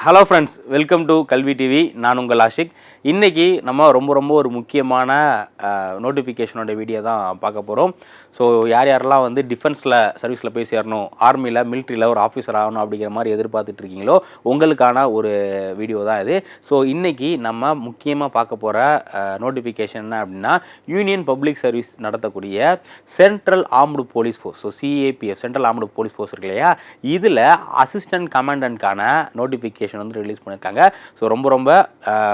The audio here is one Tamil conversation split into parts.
ஹலோ ஃப்ரெண்ட்ஸ், வெல்கம் டு கல்வி டிவி. நான் உங்கள் ஆஷிக். இன்றைக்கி நம்ம ரொம்ப ஒரு முக்கியமான நோட்டிஃபிகேஷனோட வீடியோ தான் பார்க்க போகிறோம். ஸோ யாரெல்லாம் வந்து டிஃபென்ஸில் சர்வீஸில் போய் சேரணும், ஆர்மியில் மிலிட்ரியில் ஒரு ஆஃபீஸர் ஆகணும் அப்படிங்கிற மாதிரி எதிர்பார்த்துட்டு இருக்கீங்களோ உங்களுக்கான ஒரு வீடியோ தான் இது. ஸோ இன்றைக்கி நம்ம முக்கியமாக பார்க்க போகிற நோட்டிஃபிகேஷன் என்ன அப்படின்னா, யூனியன் பப்ளிக் சர்வீஸ் நடத்தக்கூடிய central armed police force, so CAPF central armed police force இருக்கு இல்லையா, இதில் அசிஸ்டன்ட் கமாண்டன்ட்கான நோட்டிஃபிகேஷன் வந்து ரிலீஸ் பண்ணியிருக்காங்க. ஸோ ரொம்ப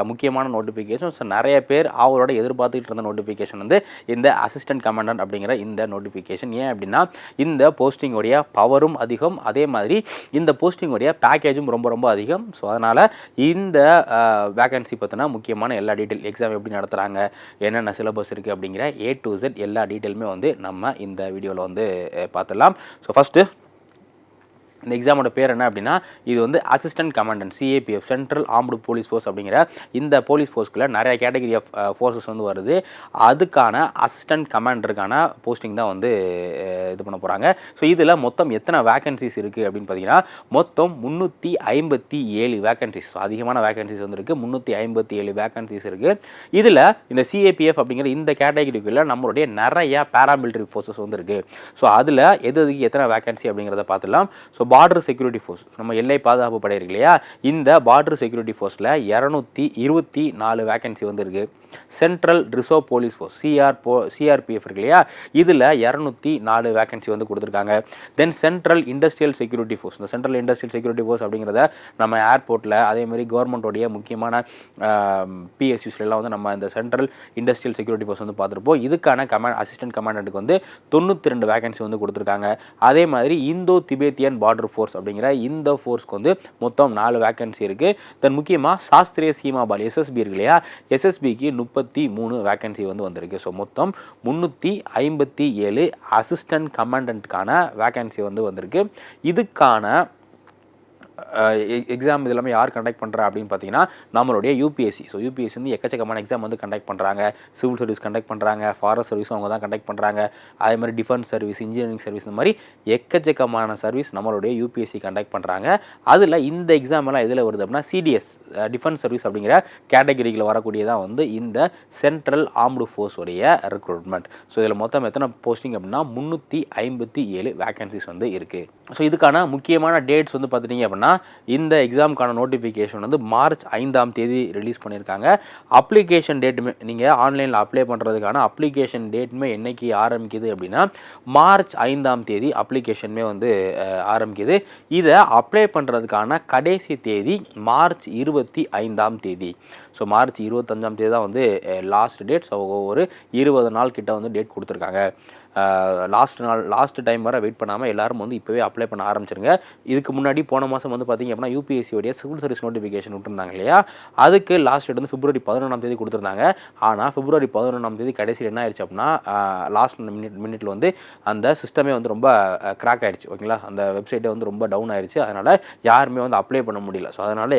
முக்கியமான நோட்டிஃபிகேஷன். ஸோ நிறைய பேர் அவரோட எதிர்பார்த்துக்கிட்டு இருந்த நோட்டிஃபிகேஷன் வந்து இந்த அசிஸ்டன்ட் கமாண்டன்ட் அப்படிங்கிற இந்த நோட்டிஃபிகேஷன். ஏன் அப்படின்னா இந்த போஸ்டிங்கோடைய பவரும் அதிகம், அதே மாதிரி இந்த போஸ்டிங்கோடைய பேக்கேஜும் ரொம்ப அதிகம். ஸோ அதனால் இந்த வேகன்சி பற்றின முக்கியமான எல்லா டீட்டெயில், எக்ஸாம் எப்படி நடத்துகிறாங்க, என்னென்ன சிலபஸ் இருக்குது அப்படிங்கிற A to Z எல்லா டீட்டெயிலுமே வந்து நம்ம இந்த வீடியோவில் வந்து பார்த்துடலாம். ஸோ ஃபஸ்ட்டு இந்த எக்ஸாமோட பேர் என்ன அப்படின்னா, இது வந்து assistant commandant CAPF central armed police force அப்படிங்கிற இந்த போலீஸ் ஃபோர்ஸ்க்குள்ள நிறைய கேட்டகரி ஆஃப் ஃபோர்ஸஸ் வந்து வருது. அதுக்கான அசிஸ்டன்ட் கமாண்டருக்கான போஸ்டிங் தான் வந்து இது பண்ண போகிறாங்க. ஸோ இதில் மொத்தம் எத்தனை வேகன்சிஸ் இருக்குது அப்படின்னு பார்த்தீங்கன்னா, மொத்தம் 357 வேகன்சிஸ். ஸோ அதிகமான வேகன்சிஸ் வந்து இருக்குது. 357 வேகன்சிஸ் இருக்குது. இதில் இந்த சிஏபிஎஃப் அப்படிங்கிற இந்த கேட்டகரிக்குள்ளே நம்மளுடைய நிறைய பேராமிலிட்டரி ஃபோர்ஸஸ் வந்து இருக்குது. ஸோ அதில் எதுக்கு எத்தனை வேகன்சி அப்படிங்கிறத பார்த்துலாம். ஸோ பார்டர் செக்யூரிட்டி ஃபோர்ஸ், நம்ம எல்லை பாதுகாப்பு படை இருக்கு இல்லையா, இந்த பார்டர் செக்யூரிட்டி ஃபோர்ஸில் 224 வேகன்சி வந்து இருக்குது. Central reserve police force CRPF இருக்கு இல்லையா, இதில் 204 வேகன்சி வந்து கொடுத்துருக்காங்க. தென் சென்ட்ரல் இண்டஸ்ட்ரியல் செக்யூரிட்டி ஃபோர்ஸ், இந்த சென்ட்ரல் இண்டஸ்ட்ரியல் செக்யூரிட்டி ஃபோர்ஸ் அப்படிங்கிறத நம்ம ஏர்போர்ட்டில் அதேமாதிரி கவர்மெண்ட்டோடைய முக்கியமான பிஎஸ்யூஸ்லாம் வந்து நம்ம இந்த சென்ட்ரல் இண்டஸ்ட்ரியல் செக்யூரிட்டி ஃபோர்ஸ் வந்து பார்த்துருப்போம். இதுக்கான அசிஸ்டன்ட் கமாண்டன்ட்டுக்கு வந்து 92 வேகன்சி வந்து கொடுத்துருக்காங்க. அதே மாதிரி இந்தோ திபேத்தியன் பார்டர் ஃபோர்ஸ் அப்படிங்கிற இந்த ஃபோர்ஸ்க்கு வந்து மொத்தம் 4 வேகன்சி இருக்குது. தென் முக்கியமாக சாஸ்திரிய சீமாபால் எஸ்எஸ்பி இருக்கு இல்லையா, எஸ்எஸ்பிக்கு 33 வேகன்சி வந்து வந்திருக்கு. ஸோ மொத்தம் 357 அசிஸ்டன்ட் கமாண்டன்ட்கான வேகன்சி வந்து வந்திருக்கு. இதுக்கான எக்ஸாம் இது எல்லாமே யார் கண்டக்ட் பண்ணுறா அப்படின்னு பார்த்தீங்கன்னா, நம்மளுடைய யூபிஎஸ்சி. ஸோ யூபிஎஸ்சி வந்து எக்கச்சக்கமான எக்ஸாம் வந்து கண்டக்ட் பண்ணுறாங்க. சிவில் சர்வீஸ் கண்டக்ட் பண்ணுறாங்க, ஃபாரஸ்ட் சர்வீஸும் அவங்க தான் கண்டக்ட் பண்ணுறாங்க. அதே மாதிரி டிஃபென்ஸ் சர்வீஸ், இன்ஜினியரிங் சர்வீஸ், இந்த மாதிரி எக்கச்சக்கமான சர்வீஸ் நம்மளுடைய யூபிஎஸ்சி கண்டக்ட் பண்ணுறாங்க. அதில் இந்த எக்ஸாம் எல்லாம் எதில் வருது அப்படின்னா, சிடிஎஸ் டிஃபென்ஸ் சர்வீஸ் அப்படிங்கிற கேட்டகரியில் வரக்கூடியதான் வந்து இந்த சென்ட்ரல் ஆர்ம்டு ஃபோர்ஸோடைய ரெக்ரூட்மெண்ட். ஸோ இதில் மொத்தம் எத்தனை போஸ்டிங் அப்படின்னா 357 வேகன்சிஸ் வந்து இருக்குது. ஸோ இதுக்கான முக்கியமான டேட்ஸ் வந்து பார்த்துட்டிங்க அப்படின்னா, இந்த எக்ஸாமுக்கான நோட்டிஃபிகேஷன் வந்து மார்ச் 5ஆம் தேதி ரிலீஸ் பண்ணியிருக்காங்க. அப்ளிகேஷன் டேட்டுமே, நீங்கள் ஆன்லைனில் அப்ளை பண்ணுறதுக்கான அப்ளிகேஷன் டேட்டுமே என்னைக்கு ஆரம்பிக்குது அப்படின்னா, மார்ச் 5ஆம் தேதி அப்ளிகேஷனுமே வந்து ஆரம்பிக்குது. இதை அப்ளை பண்ணுறதுக்கான கடைசி தேதி மார்ச் 25ஆம் தேதி. ஸோ மார்ச் 25ஆம் தேதி தான் வந்து லாஸ்ட் டேட். ஸோ ஒரு 20 நாள் கிட்ட வந்து டேட் கொடுத்துருக்காங்க. லாஸ்ட் டைம் வர வெயிட் பண்ணாமல் எல்லாரும் வந்து இப்போவே அப்ளை பண்ண ஆரம்பிச்சிருங்க. இதுக்கு முன்னாடி போன மாதம் வந்து பார்த்திங்க அப்படின்னா யூபிஎஸ்சியோடைய சிவில் சர்வீஸ் நோட்டிஃபிகேஷன் விட்டுருந்தாங்க இல்லையா, அதுக்கு லாஸ்ட் டேட் வந்து பிப்ரவரி 11ஆம் தேதி கொடுத்துருந்தாங்க. ஆனால் பிப்ரவரி 11ஆம் தேதி கடைசியில் என்ன ஆயிடுச்சு அப்படின்னா, லாஸ்ட் மினிட்ல வந்து அந்த சிஸ்டமே வந்து ரொம்ப கிராக் ஆயிடுச்சு. ஓகேங்களா, அந்த வெப்சைட்டே வந்து ரொம்ப டவுன் ஆயிடுச்சு. அதனால் யாருமே வந்து அப்ளை பண்ண முடியல. ஸோ அதனால்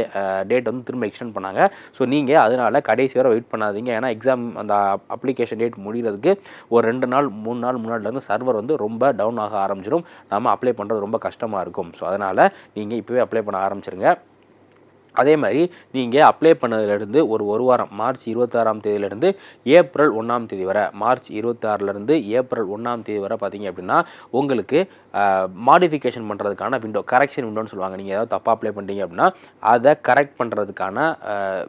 டேட் வந்து திரும்ப எக்ஸ்டெண்ட் பண்ணாங்க. ஸோ நீங்கள் அதனால் கடைசி வரை வெயிட் பண்ணாதீங்க. ஏன்னா எக்ஸாம் அந்த அப்ளிகேஷன் டேட் முடிகிறதுக்கு ஒரு 2 நாள் 3 நாள் முன்னாடிலேருந்து சர்வர் வந்து ரொம்ப டவுன் ஆக ஆரம்பிச்சிடும். நம்ம அப்ளை பண்ணுறது ரொம்ப கஷ்டமாக இருக்கும். ஸோ அதனால் நீங்கள் இப்போவே அப்ளை பண்ண ஆரம்பிச்சிருங்க. அதே மாதிரி நீங்கள் அப்ளை பண்ணதுலேருந்து ஒரு வாரம், மார்ச் 26ஆம் தேதியிலேருந்து ஏப்ரல் 1ஆம் தேதி வரை, மார்ச் 26லேருந்து ஏப்ரல் 1ஆம் தேதி வரை பார்த்தீங்க அப்படின்னா உங்களுக்கு மாடிஃபிகேஷன் பண்ணுறதுக்கான விண்டோ, கரெக்ஷன் விண்டோன்னு சொல்லுவாங்க. நீங்கள் ஏதாவது தப்பாக அப்ளை பண்ணிட்டீங்க அப்படின்னா அதை கரெக்ட் பண்ணுறதுக்கான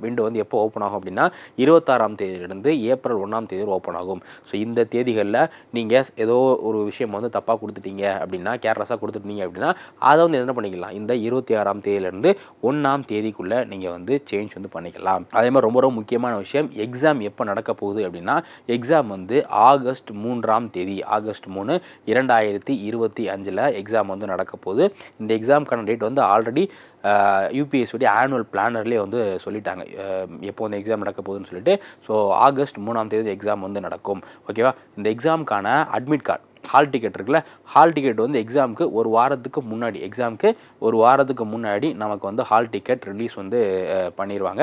விண்டோ வந்து எப்போ ஓப்பன் ஆகும் அப்படின்னா, 26ஆம் தேதியிலேருந்து ஏப்ரல் 1ஆம் தேதி ஓப்பன் ஆகும். ஸோ இந்த தேதிகளில் நீங்கள் ஏதோ ஒரு விஷயம் வந்து தப்பாக கொடுத்துட்டீங்க அப்படின்னா, கேர்லெஸ்ஸாக கொடுத்துட்டீங்க அப்படின்னா, அதை வந்து என்ன பண்ணிக்கலாம், இந்த 26ஆம் தேதியிலேருந்து 1ஆம் தேதிக்குள்ளே நீங்கள் வந்து சேஞ்ச் வந்து பண்ணிக்கலாம். அதே மாதிரி ரொம்ப முக்கியமான விஷயம், எக்ஸாம் எப்போ நடக்க போகுது அப்படின்னா, எக்ஸாம் வந்து ஆகஸ்ட் 3ஆம் தேதி, ஆகஸ்ட் 3 2025 எக்ஸாம் வந்து நடக்க போகுது. இந்த எக்ஸாமுக்கான டேட் வந்து ஆல்ரெடி யூபிஎஸ்சியோடைய ஆனுவல் பிளானர்லேயே வந்து சொல்லிட்டாங்க எப்போ வந்து எக்ஸாம் நடக்க போகுதுன்னு சொல்லிட்டு. ஸோ ஆகஸ்ட் 3ஆம் தேதி எக்ஸாம் வந்து நடக்கும். ஓகேவா, இந்த எக்ஸாமுக்கான அட்மிட் கார்டு ஹால் டிக்கெட் இருக்குல்ல, ஹால் டிக்கெட் வந்து எக்ஸாமுக்கு ஒரு வாரத்துக்கு முன்னாடி நமக்கு வந்து ஹால் டிக்கெட் ரிலீஸ் வந்து பண்ணிடுவாங்க.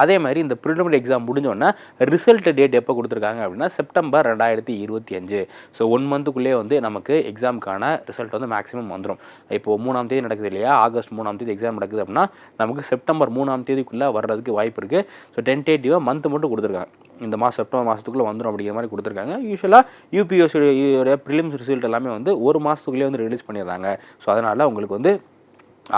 அதே மாதிரி இந்த ப்ரிலிமினரி எக்ஸாம் முடிஞ்சோடனே ரிசல்ட் டேட் எப்போ கொடுத்துருக்காங்க அப்படின்னா செப்டம்பர் 2025. ஸோ 1 மந்த்துக்குள்ளே வந்து நமக்கு எக்ஸாமுக்கான ரிசல்ட் வந்து மேக்ஸிமம் வந்துடும். இப்போது 3ஆம் தேதி நடக்குது இல்லையா, ஆகஸ்ட் 3ஆம் தேதி எக்ஸாம் நடக்குது அப்படின்னா நமக்கு செப்டம்பர் 3ஆம் தேதிக்குள்ளே வர்றதுக்கு வாய்ப்பு இருக்குது. ஸோ டென்டேட்டிவாக மந்த் மட்டும் கொடுத்துருக்காங்க. இந்த மாதம் செப்டம்பர் மாதத்துக்குள்ளே வந்துடும் அப்படிங்கிற மாதிரி கொடுத்துருக்காங்க. யூஸ்வலாக யூபிஎஸ்சியோட ப்ரிலிம்ஸ் ரிசல்ட் எல்லாமே வந்து ஒரு மாதத்துக்குள்ளே வந்து ரிலீஸ் பண்ணிடுறாங்க. ஸோ அதனால் உங்களுக்கு வந்து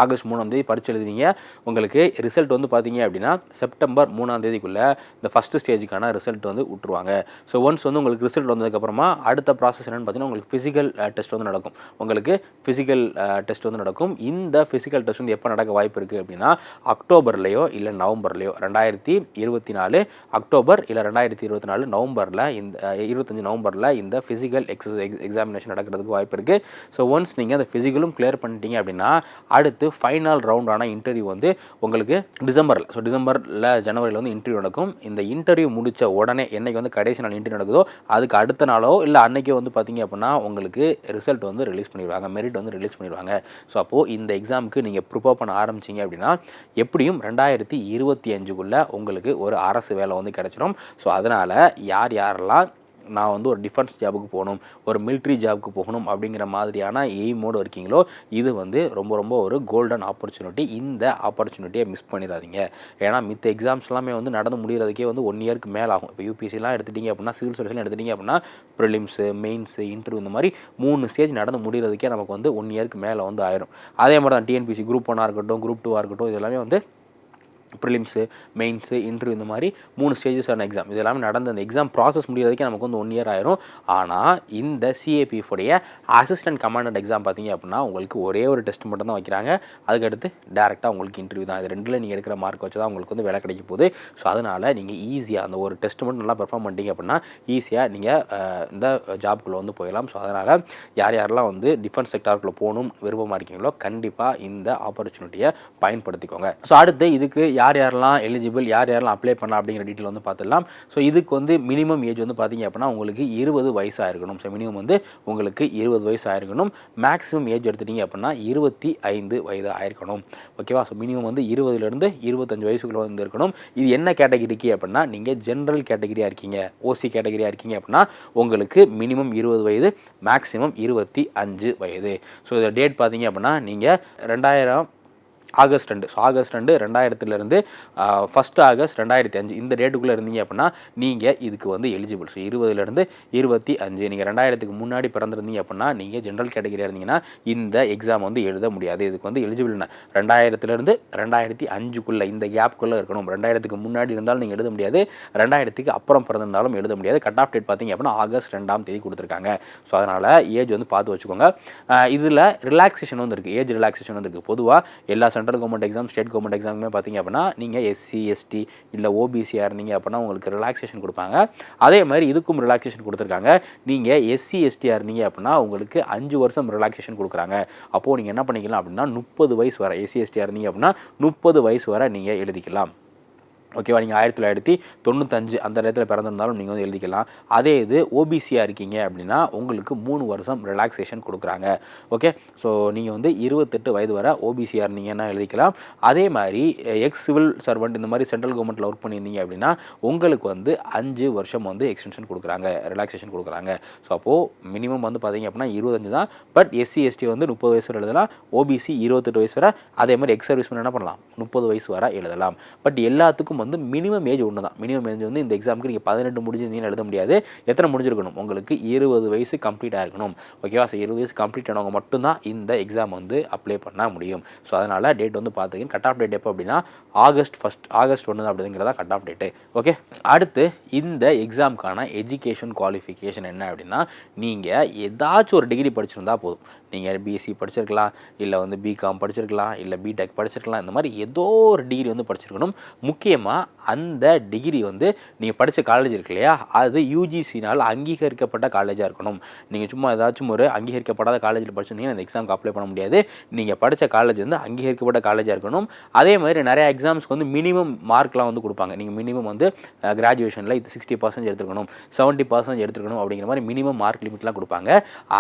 ஆகஸ்ட் 3ஆம் தேதி பரீட்சை எழுதுவீங்க. உங்களுக்கு ரிசல்ட் வந்து பார்த்தீங்க அப்படின்னா செப்டம்பர் 3ஆம் தேதிக்குள்ளே இந்த ஃபஸ்ட்டு ஸ்டேஜுக்கான ரிசல்ட் வந்து விட்டுருவாங்க. ஸோ ஒன்ஸ் வந்து உங்களுக்கு ரிசல்ட் வந்ததுக்கப்புறமா அடுத்த ப்ராசஸ் என்னென்னு பார்த்தீங்கன்னா உங்களுக்கு ஃபிசிக்கல் டெஸ்ட் வந்து நடக்கும். இந்த ஃபிசிக்கல் டெஸ்ட் வந்து எப்போ நடக்க வாய்ப்பு இருக்குது அப்படின்னா அக்டோபர்லேயோ இல்லை நவம்பர்லேயோ 2024 அக்டோபர் இல்லை 2024 நவம்பரில் இந்த 25 நவம்பரில் இந்த ஃபிசிக்கல் எக்ஸாமினேஷன் நடக்கிறதுக்கு வாய்ப்பு இருக்குது. ஸோ ஒன்ஸ் நீங்கள் அந்த ஃபிசிக்கலும் கிளியர் பண்ணிட்டீங்க அப்படின்னா அடுத்து ஃபைனல் ரவுண்டான இன்டர்வியூ வந்து உங்களுக்கு டிசம்பரில் ஜனவரியில் வந்து இன்டர்வியூ நடக்கும். இந்த இன்டர்வியூ முடித்த உடனே என்னைக்கு வந்து கடைசி நாள் இன்டர்வியூ நடக்குதோ அதுக்கு அடுத்த நாளோ இல்லை அன்றைக்கே வந்து பார்த்தீங்க அப்படின்னா உங்களுக்கு ரிசல்ட் வந்து ரிலீஸ் பண்ணிடுவாங்க, மெரிட் வந்து ரிலீஸ் பண்ணிடுவாங்க. ஸோ அப்போது இந்த எக்ஸாமுக்கு நீங்கள் ப்ரிப்பேர் பண்ண ஆரம்பிச்சிங்க அப்படின்னா எப்படியும் 2025க்குள்ளே உங்களுக்கு ஒரு அரசு வேலை வந்து கிடச்சிடும். ஸோ அதனால் யாரெல்லாம் நான் வந்து ஒரு டிஃபென்ஸ் ஜாபுக்கு போகணும், ஒரு மிலிட்ரி ஜாபுக்கு போகணும் அப்படிங்கிற மாதிரியான எய்மோடு இருக்கீங்களோ இது வந்து ரொம்ப ஒரு கோல்டன் ஆப்பர்ச்சுனிட்டி. இந்த ஆப்பர்ச்சுனிட்டியை மிஸ் பண்ணிடாதீங்க. ஏன்னா மித்த எக்ஸாம்ஸ் எல்லாமே வந்து நடந்து முடிகிறதுக்கே வந்து 1 இயருக்கு மேலே ஆகும். இப்போ யூபிஎஸ்சிலாம் எடுத்துட்டிங்க அப்படின்னா, சிவில் சர்வீஸ்லாம் எடுத்துட்டிங்க அப்படின்னா ப்ரிலிம்ஸு, மெயின்ஸு, இன்டர்வியூ இந்த மாதிரி 3 ஸ்டேஜ் நடந்து முடிகிறதுக்கே நமக்கு வந்து 1 இயருக்கு மேலே வந்து ஆயிரும். அதே மாதிரி தான் டிஎன்பிசி குரூப் 1 இருக்கட்டும், குரூப் 2 இருக்கட்டும், இது எல்லாமே வந்து ப்ரிலிம்ஸு, மெயின்ஸு, இன்டர்வியூ இந்த மாதிரி 3 ஸ்டேஜஸான எக்ஸாம். இது எல்லாமே நடந்த அந்த எக்ஸாம் ப்ராசஸ் முடிகிறதுக்கே நமக்கு வந்து 1 இயர் ஆயிரும். ஆனால் இந்த சிஏபிஎஃப் உடைய அசிஸ்டன்ட் கமாண்டன்ட் எக்ஸாம் பார்த்தீங்க அப்படின்னா உங்களுக்கு ஒரே ஒரு டெஸ்ட் மட்டும் தான் வைக்கிறாங்க. அதுக்கடுத்து டேரெக்டாக உங்களுக்கு இன்டர்வியூ தான். இது 2ல் நீங்கள் எடுக்கிற மார்க் வச்சு தான் உங்களுக்கு வந்து வேலை கிடைக்க போகுது. ஸோ அதனால் நீங்கள் ஈஸியாக அந்த ஒரு டெஸ்ட் மட்டும் நல்லா பெர்ஃபார்ம் பண்ணிட்டீங்க அப்படின்னா ஈஸியாக நீங்கள் இந்த ஜாப்குள்ளே வந்து போயிடலாம். ஸோ அதனால் யாரெல்லாம் வந்து டிஃபென்ஸ் செக்டாருக்குள்ளே போகணும் விருப்பமாக இருக்கீங்களோ கண்டிப்பாக இந்த ஆப்பர்ச்சுனிட்டியை பயன்படுத்திக்கோங்க. ஸோ அடுத்து இதுக்கு யாரெல்லாம் எலிஜிபிள், யாரெல்லாம் அப்ளை பண்ணலாம் அப்படிங்கிற டீட்டெயில் வந்து பார்த்துடலாம். ஸோ இதுக்கு வந்து மினிமம் ஏஜ் வந்து பார்த்தீங்க அப்படின்னா உங்களுக்கு 20 வயசு ஆயிருக்கணும். ஸோ மினிமம் வந்து உங்களுக்கு 20 வயசு ஆயிருக்கணும். மேக்ஸிமம் ஏஜ் எடுத்துட்டிங்க அப்படின்னா 25 வயது ஆயிருக்கணும். ஓகேவா? ஸோ மினிமம் வந்து 20லேருந்து 25 வயசுக்குள்ளே வந்து இருக்கணும். இது என்ன கேட்டகிரிக்கு அப்படின்னா நீங்கள் ஜென்ரல் கேட்டகிரியாக இருக்கீங்க, ஓசி கேட்டகிரியாக இருக்கீங்க அப்படின்னா உங்களுக்கு மினிமம் 20 வயது, மேக்ஸிமம் 25 வயது. ஸோ இந்த டேட் பார்த்தீங்க அப்படின்னா நீங்கள் ஆகஸ்ட் 2 2000 1 ஆகஸ்ட் 2005 இந்த டேட்டுக்குள்ளே இருந்தீங்க அப்படின்னா நீங்கள் இதுக்கு வந்து எலிஜிபிள். ஸோ 20லேருந்து 25 நீங்கள் 2000க்கு முன்னாடி பிறந்திருந்தீங்க அப்படின்னா நீங்கள் ஜென்ரல் கேட்டகிரியாக இருந்தீங்கன்னா இந்த எக்ஸாம் வந்து எழுத முடியாது. இதுக்கு வந்து எலிஜிபிள்னா 2000லேருந்து 2005க்குள்ளே இந்த கேப்புக்குள்ளே இருக்கணும். 2000க்கு முன்னாடி இருந்தாலும் நீங்கள் எழுத முடியாது, 2000க்கு அப்புறம் பிறந்திருந்தாலும் எழுத முடியாது. கட் ஆஃப் டேட் பார்த்தீங்க அப்படின்னா ஆகஸ்ட் 2ஆம் தேதி கொடுத்துருக்காங்க. ஸோ அதனால் ஏஜ் வந்து பார்த்து வச்சுக்கோங்க. இதில் ரிலாக்ஸேஷன் வந்து இருக்குது, ஏஜ் ரிலாக்ஸேஷன் வந்து இருக்குது. பொதுவாக எல்லா central government exam, state government எக்ஸாமுமே பார்த்தீங்க அப்படின்னா நீங்கள் எஸ்சி, எஸ்டி இல்லை ஓபிசியாக இருந்தீங்க அப்படின்னா உங்களுக்கு ரிலாக்ஸேஷன் கொடுப்பாங்க. அதே மாதிரி இதுக்கும் ரிலாக்ஸேஷன் கொடுத்துருக்காங்க. நீங்கள் எஸ்சி, எஸ்டியாக இருந்தீங்க அப்படின்னா உங்களுக்கு 5 வருஷம் ரிலாக்ஸேஷன் கொடுக்குறாங்க. அப்போது நீங்கள் என்ன பண்ணிக்கலாம் அப்படின்னா 30 வயசு வரை, எஸ்சி எஸ்டியாக இருந்தீங்க அப்படின்னா 30 வயசு வரை நீங்கள் எழுதிக்கலாம். ஓகேவா? நீங்கள் 1995 அந்த நேரத்தில் பிறந்திருந்தாலும் நீங்கள் வந்து எழுதிக்கலாம். அதே இது ஓபிசியாக இருக்கீங்க அப்படின்னா உங்களுக்கு 3 வருஷம் ரிலாக்ஸேஷன் கொடுக்குறாங்க. ஓகே? ஸோ நீங்கள் வந்து 28 வயது வரை ஓபிசியாக இருந்தீங்கன்னா எழுதிக்கலாம். அதே மாதிரி எக்ஸ் சிவில் சர்வெண்ட் இந்த மாதிரி சென்ட்ரல் கவர்மெண்ட்டில் ஒர்க் பண்ணியிருந்தீங்க அப்படின்னா உங்களுக்கு வந்து 5 வருஷம் வந்து எக்ஸ்டென்ஷன் கொடுக்குறாங்க, ரிலாக்ஸேஷன் கொடுக்குறாங்க. ஸோ அப்போது மினிமம் வந்து பார்த்தீங்க அப்படின்னா 25 தான். பட் எஸ்சி, எஸ்டி வந்து 30 வயசு வரை எழுதலாம், ஓபிசி 28 வயசு வரை, அதே மாதிரி எக்ஸ் சர்வீஸ் என்ன பண்ணலாம் 30 வயசு வரை எழுதலாம். பட் எல்லாத்துக்கும் வந்து மினிமம் ஏஜ் ஒன்று தான். மினிமம் ஏஜ் வந்து இந்த எக்ஸாமுக்கு நீங்கள் 18 முடிஞ்சிருந்தீங்கன்னு எழுத முடியாது. எத்தனை முடிஞ்சிருக்கணும்? உங்களுக்கு 20 வயசு கம்ப்ளீட் ஆகிருக்கணும். ஓகேவா? ஸோ 20 வயசு கம்ப்ளீட் ஆனவங்க மட்டும்தான் இந்த எக்ஸாம் வந்து அப்ளை பண்ண முடியும். ஸோ அதனால் டேட் வந்து பார்த்துக்கிங்க. கட் ஆஃப் டேட் எப்போ அப்படின்னா ஆகஸ்ட் 1 அப்படிங்கிறதா கட் ஆஃப் டேட்டு. ஓகே? அடுத்து இந்த எக்ஸாமுக்கான எஜுகேஷன் குவாலிஃபிகேஷன் என்ன அப்படின்னா நீங்கள் ஏதாச்சும் ஒரு டிகிரி படிச்சிருந்தா போதும். நீங்கள் பிஎஸ்சி படிச்சிருக்கலாம், இல்லை வந்து பிகாம் படிச்சிருக்கலாம், இல்லை பிடெக் படிச்சிருக்கலாம். இந்த மாதிரி ஏதோ ஒரு டிகிரி வந்து படிச்சிருக்கணும். முக்கியமாக முக்கியமாக அந்த டிகிரி வந்து நீங்கள் படித்த காலேஜ் இருக்கு இல்லையா, அது யூஜிசினால் அங்கீகரிக்கப்பட்ட காலேஜாக இருக்கணும். நீங்கள் சும்மா ஏதாச்சும் ஒரு அங்கீகரிக்கப்படாத காலேஜில் படிச்சிருந்தீங்கன்னா இந்த எக்ஸாமுக்கு அப்ளை பண்ண முடியாது. நீங்கள் படித்த காலேஜ் வந்து அங்கீகரிக்கப்பட்ட காலேஜாக இருக்கணும். அதே மாதிரி நிறைய எக்ஸாம்ஸ்க்கு வந்து மினிமம் மார்க்லாம் வந்து கொடுப்பாங்க. நீங்கள் மினிமம் வந்து கிராஜுவேஷனில் இது 60% எடுத்துருக்கணும், 70% எடுத்துருக்கணும் அப்படிங்கிற மாதிரி மினிமம் மார்க் லிமிட்லாம் கொடுப்பாங்க.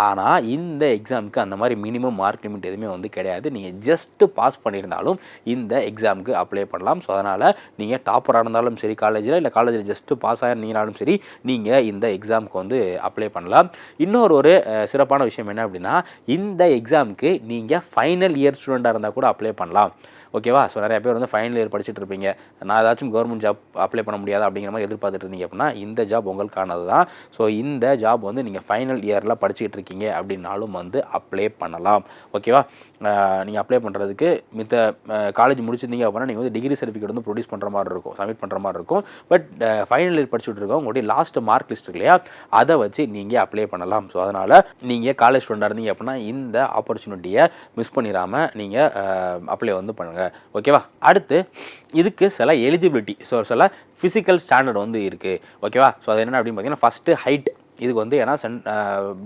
ஆனால் இந்த எக்ஸாமுக்கு அந்த மாதிரி மினிமம் மார்க் லிமிட் எதுவுமே வந்து கிடையாது. நீங்கள் ஜஸ்ட்டு பாஸ் பண்ணியிருந்தாலும் இந்த எக்ஸாமுக்கு அப்ளை பண்ணலாம். ஸோ அதனால் நீங்கள் டாப்பராக இருந்தாலும் சரி காலேஜில், இல்லை காலேஜில் ஜஸ்ட்டு பாஸ் ஆகிருந்தீங்கனாலும் சரி, நீங்கள் இந்த எக்ஸாமுக்கு வந்து அப்ளை பண்ணலாம். இன்னொரு சிறப்பான விஷயம் என்ன அப்படின்னா, இந்த எக்ஸாமுக்கு நீங்கள் ஃபைனல் இயர் ஸ்டூடெண்ட்டாக இருந்தால் கூட அப்ளை பண்ணலாம். ஓகேவா? ஸோ நிறைய பேர் வந்து ஃபைனல் இயர் படிச்சுட்டு இருப்பீங்க, நான் ஏதாச்சும் கவர்மெண்ட் ஜாப் அப்ளை பண்ண முடியாது அப்படிங்கிற மாதிரி எதிர்பார்த்துட்டு இருந்தீங்க அப்படின்னா இந்த ஜாப் உங்களுக்கானது தான். ஸோ இந்த ஜாப் வந்து நீங்கள் ஃபைனல் இயரில் படிச்சுட்டு இருக்கீங்க அப்படின்னாலும் வந்து அப்ளை பண்ணலாம். ஓகேவா? நீங்கள் அப்ளை பண்ணுறதுக்கு மித்த காலேஜ் முடிச்சிருந்தீங்க அப்படின்னா நீங்கள் வந்து டிகிரி சர்டிஃபிகேட் வந்து ப்ரொடியூஸ் பண்ணுற மாதிரி இருக்கும், சப்மிட் பண்ணுற மாதிரி இருக்கும். பட் ஃபைனல் இயர் படிச்சுட்டு இருக்கோம், உங்களுடைய லாஸ்ட் மார்க் லிஸ்ட் இருக்கு இல்லையா, அதை வச்சு நீங்கள் அப்ளை பண்ணலாம். ஸோ அதனால் நீங்கள் காலேஜ் ஸ்டூடெண்டாக இருந்தீங்க அப்படின்னா இந்த ஆப்பர்ச்சுனிட்டியை மிஸ் பண்ணிடாமல் நீங்கள் அப்ளை வந்து பண்ணுங்கள். ஓகேவா? அடுத்து இதுக்கு சில எலிஜிபிலிட்டி, ஸோ சில ஃபிசிக்கல் ஸ்டாண்டர்ட் வந்து இருக்குது. ஓகேவா? ஸோ அது என்ன அப்படின்னு பார்த்தீங்கன்னா, ஃபஸ்ட்டு ஹைட். இதுக்கு வந்து ஏன்னா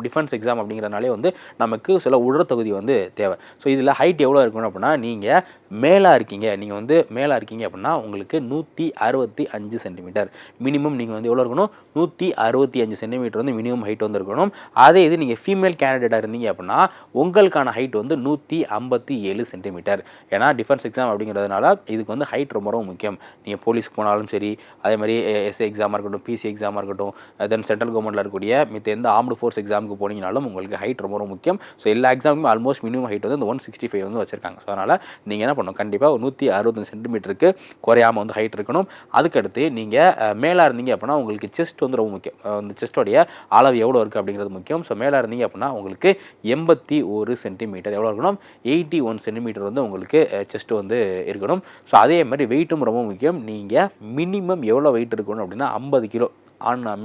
டிஃபென்ஸ் எக்ஸாம் அப்படிங்கிறதுனாலே வந்து நமக்கு சில உடற்தகுதி வந்து தேவை. ஸோ இதில் ஹைட் எவ்வளோ இருக்கணும் அப்படின்னா, நீங்கள் மேலாக இருக்கீங்க, நீங்கள் வந்து மேலாக இருக்கீங்க அப்படின்னா உங்களுக்கு 165 சென்டிமீட்டர் மினிமம். நீங்கள் வந்து எவ்வளோ இருக்கணும், 165 சென்டிமீட்டர் வந்து மினிமம் ஹைட் வந்து இருக்கணும். அதே இது நீங்கள் ஃபீமேல் கேண்டிடேட்டாக இருந்தீங்க அப்படின்னா உங்களுக்கான ஹைட் வந்து 157 சென்டிமீட்டர். ஏன்னா டிஃபென்ஸ் எக்ஸாம் அப்படிங்கிறதுனால இதுக்கு வந்து ஹைட் ரொம்ப ரொம்ப முக்கியம். நீங்கள் போலீஸ்க்கு போனாலும் சரி, அதே மாதிரி எஸ்ஏ எக்ஸாமாக இருக்கட்டும், பிசி எக்ஸாமாக இருக்கட்டும், தென் சென்ட்ரல் கவர்மெண்ட்டில் இருக்கக்கூடிய மித்த எந்த ஆர்ம்டு ஃபோர்ஸ் எக்ஸாமுக்கு போனீங்கனாலும் உங்களுக்கு ஹைட் ரொம்ப ரொம்ப முக்கியம். ஸோ எல்லா எக்ஸாமுக்கும் ஆல்மோஸ்ட் மினிமம் ஹைட் வந்து இந்த 165 வந்து வச்சிருக்காங்க. ஸோ அதனால் நீங்கள் என்ன பண்ணணும், கண்டிப்பாக ஒரு 165 சென்டிமீட்டருக்கு குறையாமல் வந்து ஹைட் இருக்கணும். அதுக்கடுத்து நீங்கள் மேலாக இருந்தீங்க அப்படின்னா உங்களுக்கு செஸ்ட் வந்து ரொம்ப முக்கியம். அந்த செஸ்டோடைய அளவு எவ்வளோ இருக்குது அப்படிங்கிறது முக்கியம். ஸோ மேலாக இருந்தீங்க அப்படின்னா உங்களுக்கு 81 சென்டிமீட்டர் எவ்வளோ இருக்கணும், 81 சென்டிமீட்டர் வந்து உங்களுக்கு செஸ்ட் வந்து இருக்கணும். ஸோ அதே மாதிரி வெயிட்டும் ரொம்ப முக்கியம். நீங்கள் மினிமம் எவ்வளோ வெயிட் இருக்கணும் அப்படின்னா 50 கிலோ.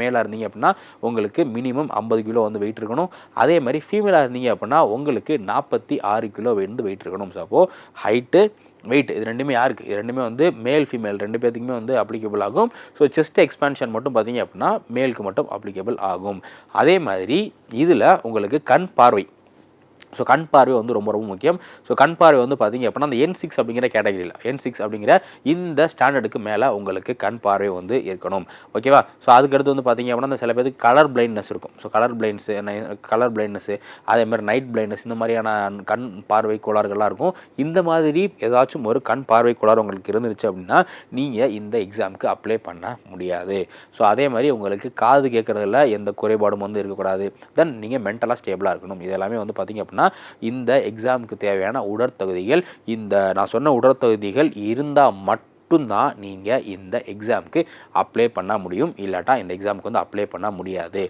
மேலாக இருந்தீங்க அப்படின்னா உங்களுக்கு மினிமம் 50 கிலோ வந்து வெயிட் இருக்கணும். அதே மாதிரி ஃபீமேலாக இருந்தீங்க அப்படின்னா உங்களுக்கு 46 கிலோ வந்து வெயிட் இருக்கணும். ஸோ அப்போது ஹைட்டு, வெயிட் இது ரெண்டுமே யாருக்கு, இது ரெண்டுமே வந்து மேல் ஃபீமேல் ரெண்டு பேர்த்துக்குமே வந்து அப்ளிகபிள் ஆகும். ஸோ செஸ்ட் எக்ஸ்பான்ஷன் மட்டும் பார்த்தீங்க அப்படின்னா மேலுக்கு மட்டும் அப்ளிகபிள் ஆகும். அதே மாதிரி இதில் உங்களுக்கு கண் பார்வை, ஸோ கண் பார்வை வந்து ரொம்ப ரொம்ப முக்கியம். ஸோ கண் பார்வை வந்து பார்த்திங்க அப்படின்னா அந்த N6 அப்படிங்கிற கேட்டகரியில், N6 அப்படிங்கிற இந்த ஸ்டாண்டர்டுக்கு மேலே உங்களுக்கு கண் பார்வை வந்து இருக்கணும். ஓகேவா? ஸோ அதுக்கடுத்து வந்து பார்த்திங்க அப்படின்னா அந்த சில பேருக்கு கலர் பிளைண்ட்னஸ் இருக்கும். ஸோ கலர் பிளைண்ட்னஸ்ஸு அதே மாதிரி நைட் பிளைண்ட்னஸ், இந்த மாதிரியான கண் பார்வை கோளாறுகள்லாம் இருக்கும். இந்த மாதிரி ஏதாச்சும் ஒரு கண் பார்வை கோளாறு உங்களுக்கு இருந்துருச்சு அப்படின்னா நீங்கள் இந்த எக்ஸாமுக்கு அப்ளை பண்ண முடியாது. ஸோ அதே மாதிரி உங்களுக்கு காது கேட்குறதுல எந்த குறைபாடும் வந்து இருக்கக்கூடாது. தென் நீங்கள் மென்டலாக ஸ்டேபிளாக இருக்கணும். இது எல்லாமே வந்து பார்த்திங்க அப்படின்னா இந்த எக்ஸாமுக்கு தேவையான உடற்தகுதிகள். இந்த நான் சொன்ன உடற்தகுதிகள் இருந்தால் மட்டும்தான் நீங்கள் இந்த எக்ஸாமுக்கு அப்ளை பண்ண முடியும். இல்லாட்டா இந்த எக்ஸாமுக்கு வந்து அப்ளை பண்ண முடியாது.